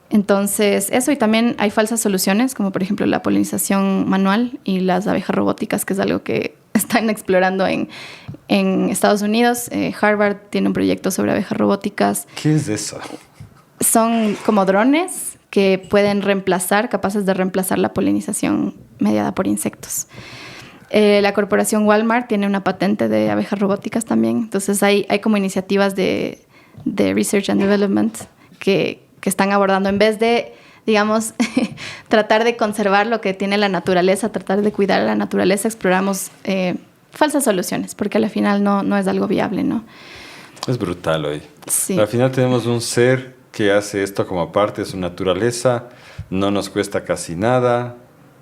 Entonces, eso, y también hay falsas soluciones, como por ejemplo la polinización manual y las abejas robóticas, que es algo que están explorando en Estados Unidos. Harvard tiene un proyecto sobre abejas robóticas. ¿Qué es eso? Son como drones que pueden capaces de reemplazar la polinización mediada por insectos. La corporación Walmart tiene una patente de abejas robóticas también. Entonces hay como iniciativas de Research and Development que están abordando, en vez de, digamos, tratar de conservar lo que tiene la naturaleza, tratar de cuidar a la naturaleza, exploramos falsas soluciones, porque al final no es algo viable, ¿no? Es brutal hoy. Sí. Al final tenemos un ser que hace esto como parte de su naturaleza, no nos cuesta casi nada,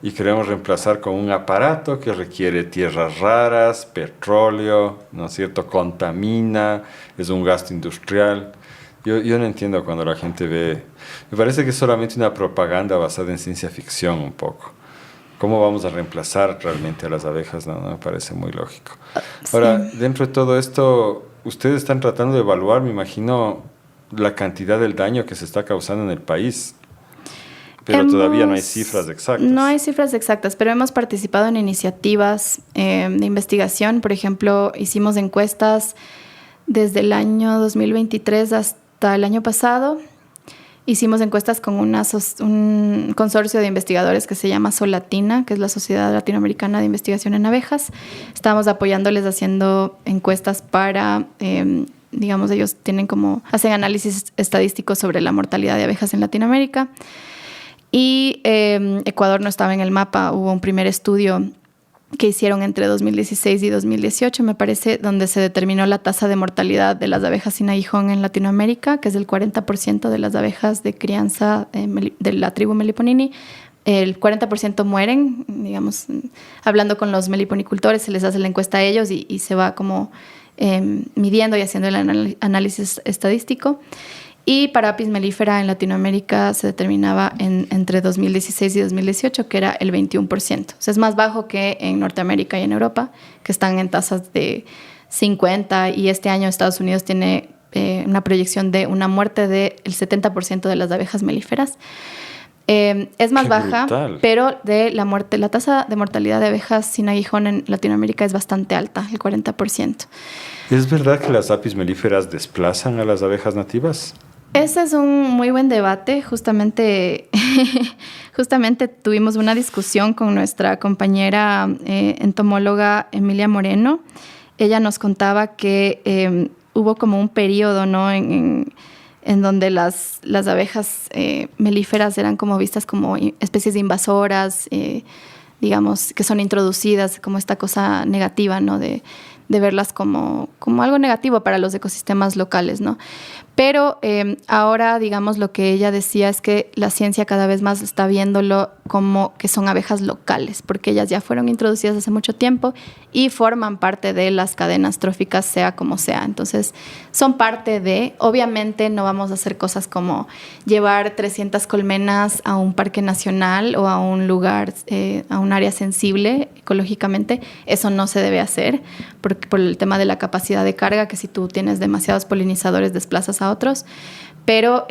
y queremos reemplazar con un aparato que requiere tierras raras, petróleo, ¿no es cierto?, contamina, es un gasto industrial. Yo no entiendo cuando la gente ve... Me parece que es solamente una propaganda basada en ciencia ficción un poco. ¿Cómo vamos a reemplazar realmente a las abejas? No me parece muy lógico. Ahora, sí, dentro de todo esto, ustedes están tratando de evaluar, me imagino, la cantidad del daño que se está causando en el país. Pero todavía no hay cifras exactas. No hay cifras exactas, pero hemos participado en iniciativas de investigación. Por ejemplo, hicimos encuestas desde el año 2023 hasta el año pasado. Hicimos encuestas con un consorcio de investigadores que se llama Solatina, que es la Sociedad Latinoamericana de Investigación en Abejas. Estábamos apoyándoles haciendo encuestas para, digamos, ellos hacen análisis estadísticos sobre la mortalidad de abejas en Latinoamérica. Y Ecuador no estaba en el mapa. Hubo un primer estudio que hicieron entre 2016 y 2018, me parece, donde se determinó la tasa de mortalidad de las abejas sin aguijón en Latinoamérica, que es del 40% de las abejas de crianza de la tribu Meliponini. El 40% mueren, digamos, hablando con los meliponicultores, se les hace la encuesta a ellos y se va como midiendo y haciendo el análisis estadístico. Y para Apis mellifera en Latinoamérica se determinaba entre 2016 y 2018 que era el 21%. O sea, es más bajo que en Norteamérica y en Europa, que están en tasas de 50, y este año Estados Unidos tiene una proyección de una muerte del 70% de las abejas melíferas. Es más baja, pero la tasa de mortalidad de abejas sin aguijón en Latinoamérica es bastante alta, el 40%. ¿Es verdad que las Apis mellíferas desplazan a las abejas nativas? Ese es un muy buen debate. Justamente tuvimos una discusión con nuestra compañera entomóloga Emilia Moreno. Ella nos contaba que hubo como un periodo, ¿no?, en donde las abejas melíferas eran como vistas como especies invasoras, digamos, que son introducidas, como esta cosa negativa, ¿no? De verlas como algo negativo para los ecosistemas locales, ¿no? Pero ahora, digamos, lo que ella decía es que la ciencia cada vez más está viéndolo como que son abejas locales, porque ellas ya fueron introducidas hace mucho tiempo y forman parte de las cadenas tróficas, sea como sea. Entonces, son parte de, obviamente no vamos a hacer cosas como llevar 300 colmenas a un parque nacional o a un lugar, a un área sensible ecológicamente. Eso no se debe hacer por el tema de la capacidad de carga, que si tú tienes demasiados polinizadores desplazas a otros, pero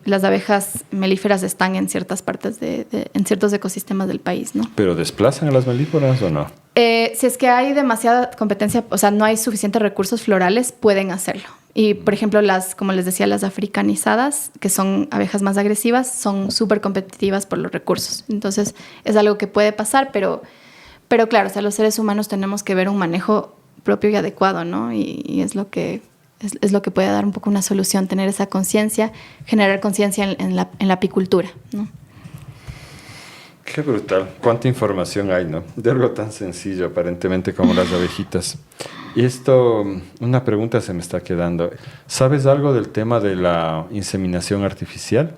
las abejas melíferas están en ciertas partes, en ciertos ecosistemas del país, ¿no? ¿Pero desplazan a las melíferas o no? Si es que hay demasiada competencia, o sea, no hay suficientes recursos florales, pueden hacerlo. Y, por ejemplo, como les decía, las africanizadas, que son abejas más agresivas, son súper competitivas por los recursos. Entonces, es algo que puede pasar, pero claro, o sea, los seres humanos tenemos que ver un manejo propio y adecuado, ¿no? Y es lo que puede dar un poco una solución, tener esa conciencia, generar conciencia en la apicultura, ¿no? Qué brutal. Cuánta información hay, ¿no? De algo tan sencillo, aparentemente, como las abejitas. Y esto, una pregunta se me está quedando. ¿Sabes algo del tema de la inseminación artificial?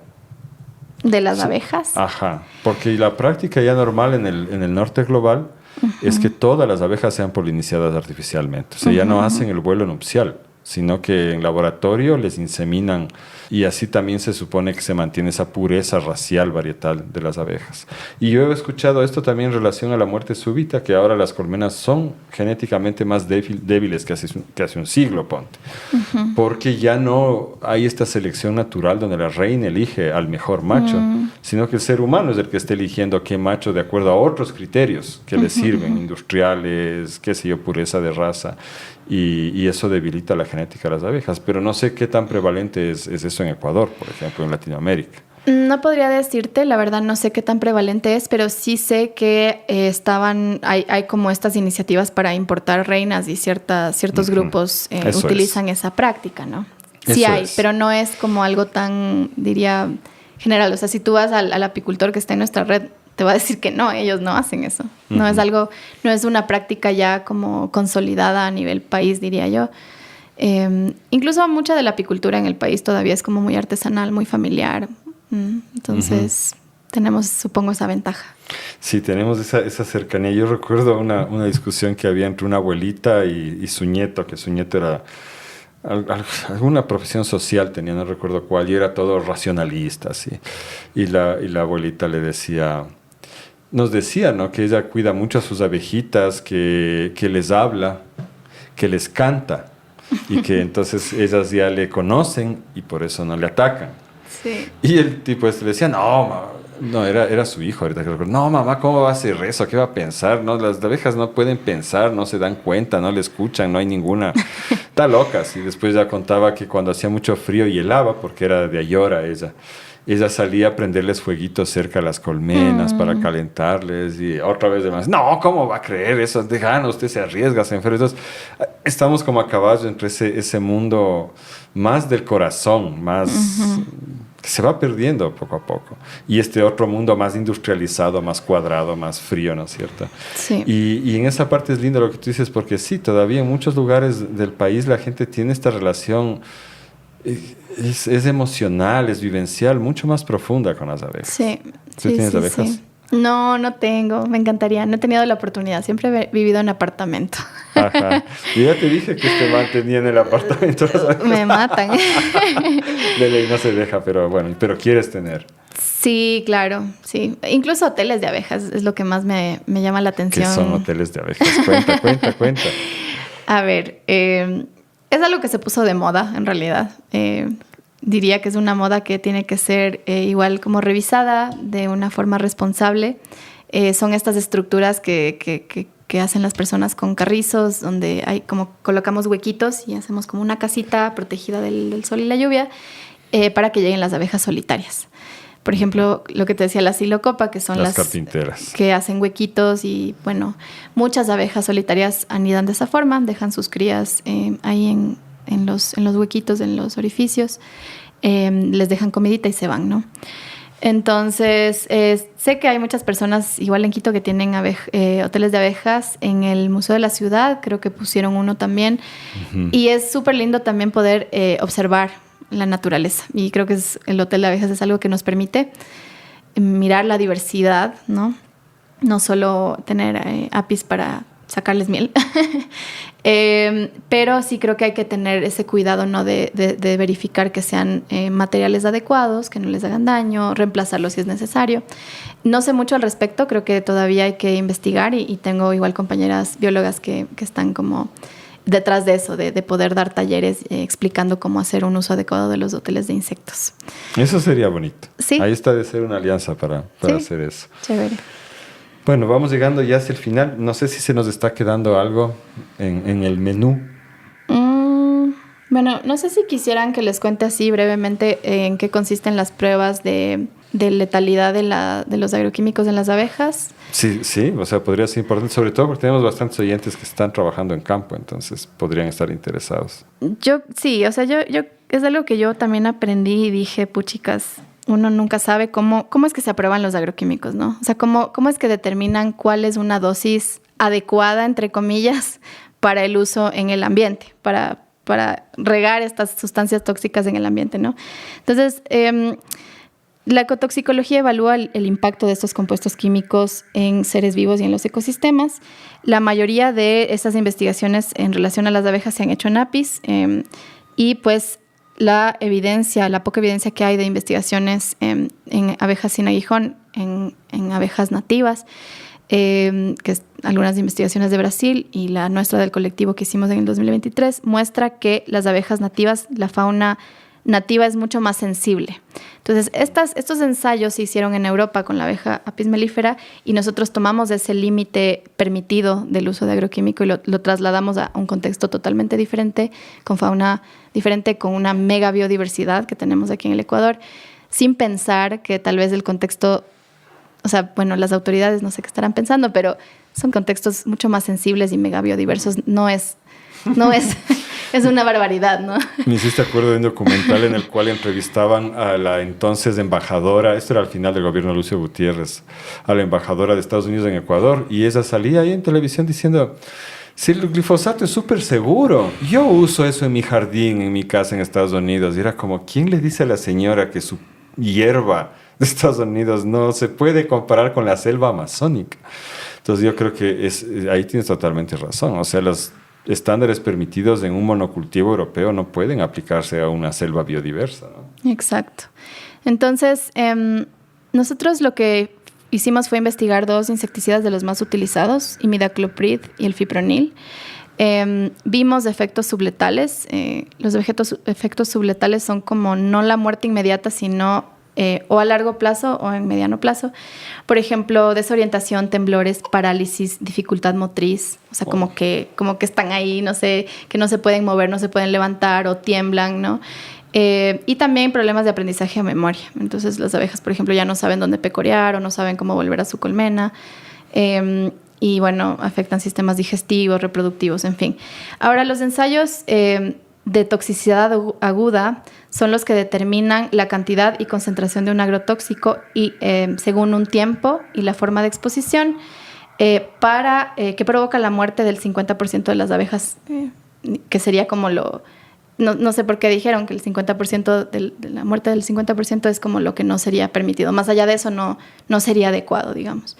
¿De las abejas? Ajá. Porque la práctica ya normal en el norte global es que todas las abejas sean polinizadas artificialmente. O sea, ya no hacen el vuelo nupcial, sino que en laboratorio les inseminan y así también se supone que se mantiene esa pureza racial varietal de las abejas. Y yo he escuchado esto también en relación a la muerte súbita, que ahora las colmenas son genéticamente más débiles que hace un siglo, ponte. Porque ya no hay esta selección natural donde la reina elige al mejor macho, sino que el ser humano es el que está eligiendo a qué macho de acuerdo a otros criterios que le sirven, industriales, qué sé yo, pureza de raza. Y eso debilita la genética de las abejas. Pero no sé qué tan prevalente es eso en Ecuador, por ejemplo, en Latinoamérica. No podría decirte, la verdad no sé qué tan prevalente es, pero sí sé que hay como estas iniciativas para importar reinas y ciertos grupos utilizan esa práctica, ¿no? Sí hay, pero no es como algo tan, diría, general. O sea, si tú vas al apicultor que está en nuestra red, te va a decir que no, ellos no hacen eso. No es algo, no es una práctica ya como consolidada a nivel país, diría yo. Incluso mucha de la apicultura en el país todavía es como muy artesanal, muy familiar. Entonces, tenemos, supongo, esa ventaja. Sí, tenemos esa cercanía. Yo recuerdo una discusión que había entre una abuelita y su nieto, que su nieto era alguna profesión social tenía, no recuerdo cuál, y era todo racionalista, así. Y la abuelita nos decía, ¿no?, que ella cuida mucho a sus abejitas, que les habla, que les canta, y que entonces ellas ya le conocen y por eso no le atacan. Sí. Y el tipo le decía, no, era su hijo ahorita que recuerdo. No, mamá, ¿cómo va a hacer eso? ¿Qué va a pensar? No, las abejas no pueden pensar, no se dan cuenta, no le escuchan, no hay ninguna. Está loca. Y después ya contaba que cuando hacía mucho frío y helaba, porque era de Ayora ella salía a prenderles fueguitos cerca a las colmenas para calentarles y otra vez demás. No, ¿cómo va a creer eso? Déjanos, usted se arriesga, se enferma. Entonces, estamos como a caballo entre ese mundo más del corazón, más que se va perdiendo poco a poco. Y este otro mundo más industrializado, más cuadrado, más frío, ¿no es cierto? Sí. Y en esa parte es lindo lo que tú dices, porque sí, todavía en muchos lugares del país la gente tiene esta relación. Es emocional, es vivencial, mucho más profunda con las abejas. Sí. ¿Tú tienes abejas? Sí. No tengo, me encantaría. No he tenido la oportunidad, siempre he vivido en apartamento. Ajá. Yo ya te dije que este man tenía en el apartamento las abejas. Me matan. De ley no se deja, pero bueno, pero quieres tener. Sí, claro, sí. Incluso hoteles de abejas es lo que más me llama la atención. ¿Qué son hoteles de abejas? Cuenta. A ver, es algo que se puso de moda, en realidad. Diría que es una moda que tiene que ser igual como revisada de una forma responsable. Son estas estructuras que hacen las personas con carrizos, donde hay como colocamos huequitos y hacemos como una casita protegida del sol y la lluvia para que lleguen las abejas solitarias. Por ejemplo, lo que te decía, la silocopa, que son las carpinteras, que hacen huequitos y, bueno, muchas abejas solitarias anidan de esa forma, dejan sus crías ahí en los huequitos, en los orificios, les dejan comidita y se van, ¿no? Entonces, sé que hay muchas personas, igual en Quito, que tienen hoteles de abejas. En el Museo de la Ciudad creo que pusieron uno también. Uh-huh. Y es súper lindo también poder observar la naturaleza. Y creo que el hotel de abejas es algo que nos permite mirar la diversidad, ¿no? No solo tener apis para sacarles miel. Pero sí creo que hay que tener ese cuidado, ¿no? de verificar que sean materiales adecuados, que no les hagan daño, reemplazarlos si es necesario. No sé mucho al respecto, creo que todavía hay que investigar y tengo igual compañeras biólogas que están como detrás de eso, de poder dar talleres explicando cómo hacer un uso adecuado de los hoteles de insectos. Eso sería bonito. Sí. Ahí está de ser una alianza para sí, hacer eso. Chévere. Bueno, vamos llegando ya hacia el final. No sé si se nos está quedando algo en el menú. Bueno, no sé si quisieran que les cuente así brevemente en qué consisten las pruebas de letalidad de los agroquímicos en las abejas. Sí, o sea, podría ser importante, sobre todo porque tenemos bastantes oyentes que están trabajando en campo, entonces podrían estar interesados. Yo es algo que yo también aprendí y dije, puchicas, uno nunca sabe cómo es que se aprueban los agroquímicos, ¿no? O sea, cómo es que determinan cuál es una dosis adecuada, entre comillas, para el uso en el ambiente, para regar estas sustancias tóxicas en el ambiente, ¿no? Entonces, la ecotoxicología evalúa el impacto de estos compuestos químicos en seres vivos y en los ecosistemas. La mayoría de estas investigaciones en relación a las abejas se han hecho en apis y pues la poca evidencia que hay de investigaciones en abejas sin aguijón, en abejas nativas, que es algunas investigaciones de Brasil y la nuestra del colectivo que hicimos en el 2023, muestra que las abejas nativas, la fauna nativa es mucho más sensible. Entonces, estos ensayos se hicieron en Europa con la abeja Apis mellifera y nosotros tomamos ese límite permitido del uso de agroquímico y lo trasladamos a un contexto totalmente diferente, con fauna diferente, con una mega biodiversidad que tenemos aquí en el Ecuador, sin pensar que tal vez el contexto, o sea, bueno, las autoridades no sé qué estarán pensando, pero son contextos mucho más sensibles y mega biodiversos. No es es una barbaridad, ¿no? Me hiciste acuerdo de un documental en el cual entrevistaban a la entonces embajadora, esto era al final del gobierno de Lucio Gutiérrez, a la embajadora de Estados Unidos en Ecuador, y ella salía ahí en televisión diciendo, si el glifosato es súper seguro, yo uso eso en mi jardín, en mi casa en Estados Unidos, y era como, ¿quién le dice a la señora que su hierba de Estados Unidos no se puede comparar con la selva amazónica? Entonces yo creo que ahí tienes totalmente razón, o sea, los estándares permitidos en un monocultivo europeo no pueden aplicarse a una selva biodiversa, ¿no? Exacto. Entonces, nosotros lo que hicimos fue investigar 2 insecticidas de los más utilizados, imidacloprid y el fipronil. Vimos efectos subletales. Los efectos subletales son como no la muerte inmediata, sino o a largo plazo o en mediano plazo. Por ejemplo, desorientación, temblores, parálisis, dificultad motriz. O sea, como que están ahí, no sé, que no se pueden mover, no se pueden levantar o tiemblan, ¿no? Y también problemas de aprendizaje o memoria. Entonces, las abejas, por ejemplo, ya no saben dónde pecorear o no saben cómo volver a su colmena. Y, bueno, afectan sistemas digestivos, reproductivos, en fin. Ahora, los ensayos de toxicidad aguda son los que determinan la cantidad y concentración de un agrotóxico y según un tiempo y la forma de exposición que provoca la muerte del 50% de las abejas, que sería como no sé por qué dijeron que el 50% de la muerte del 50% es como lo que no sería permitido. Más allá de eso no sería adecuado, digamos.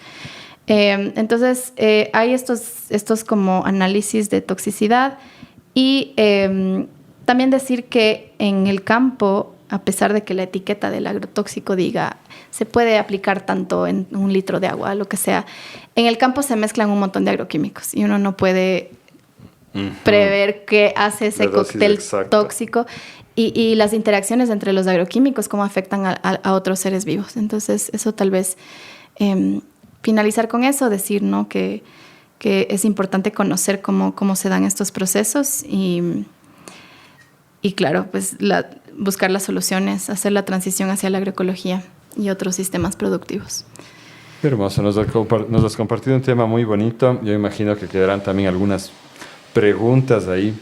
Entonces, hay estos como análisis de toxicidad y también decir que en el campo, a pesar de que la etiqueta del agrotóxico diga se puede aplicar tanto en 1 litro de agua, lo que sea, en el campo se mezclan un montón de agroquímicos y uno no puede prever qué hace ese cóctel tóxico y las interacciones entre los agroquímicos, cómo afectan a otros seres vivos. Entonces, eso tal vez finalizar con eso, decir, ¿no? que es importante conocer cómo se dan estos procesos y claro, pues buscar las soluciones, hacer la transición hacia la agroecología y otros sistemas productivos. Qué hermoso, nos has compartido un tema muy bonito. Yo imagino que quedarán también algunas preguntas ahí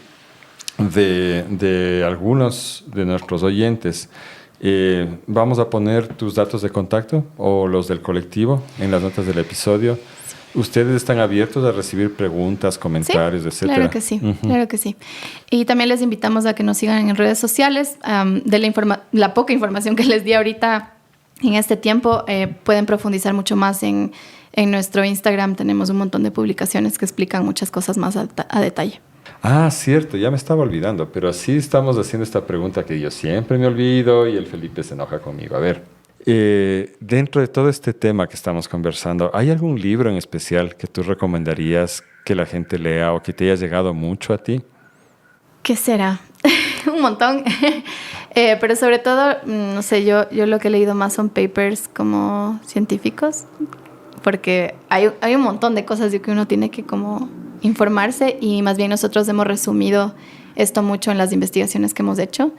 de algunos de nuestros oyentes. Vamos a poner tus datos de contacto o los del colectivo en las notas del episodio. ¿Ustedes están abiertos a recibir preguntas, comentarios, sí, etcétera? Claro que sí, claro que sí. Y también les invitamos a que nos sigan en redes sociales. De la poca información que les di ahorita en este tiempo, pueden profundizar mucho más en nuestro Instagram. Tenemos un montón de publicaciones que explican muchas cosas más a detalle. Ah, cierto, ya me estaba olvidando, pero así estamos haciendo esta pregunta que yo siempre me olvido y el Felipe se enoja conmigo. A ver, dentro de todo este tema que estamos conversando, ¿hay algún libro en especial que tú recomendarías que la gente lea o que te haya llegado mucho a ti? ¿Qué será? Un montón. Pero sobre todo, no sé, yo lo que he leído más son papers como científicos, porque hay un montón de cosas de que uno tiene que como informarse, y más bien nosotros hemos resumido esto mucho en las investigaciones que hemos hecho.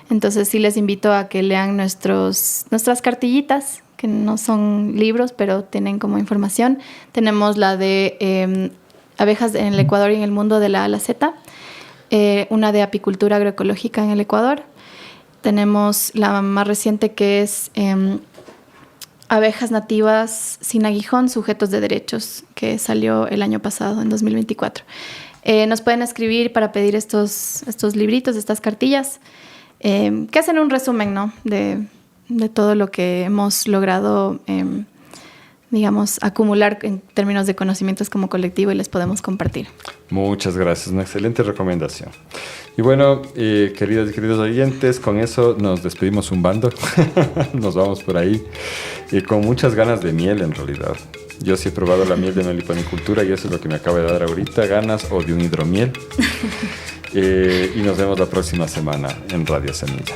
Entonces sí les invito a que lean nuestras cartillitas, que no son libros, pero tienen como información. Tenemos la de abejas en el Ecuador y en el mundo de la A a la Z, una de apicultura agroecológica en el Ecuador. Tenemos la más reciente, que es abejas nativas sin aguijón, sujetos de derechos, que salió el año pasado, en 2024. Nos pueden escribir para pedir estos libritos, estas cartillas, que hacen un resumen, ¿no?, de todo lo que hemos logrado, digamos, acumular en términos de conocimientos como colectivo, y les podemos compartir. Muchas gracias, una excelente recomendación. Y bueno, queridas y queridos oyentes, con eso nos despedimos un bando. Nos vamos por ahí con muchas ganas de miel, en realidad. Yo sí he probado la miel de meliponicultura y eso es lo que me acaba de dar ahorita, ganas, o de un hidromiel. Y nos vemos la próxima semana en Radio Semilla.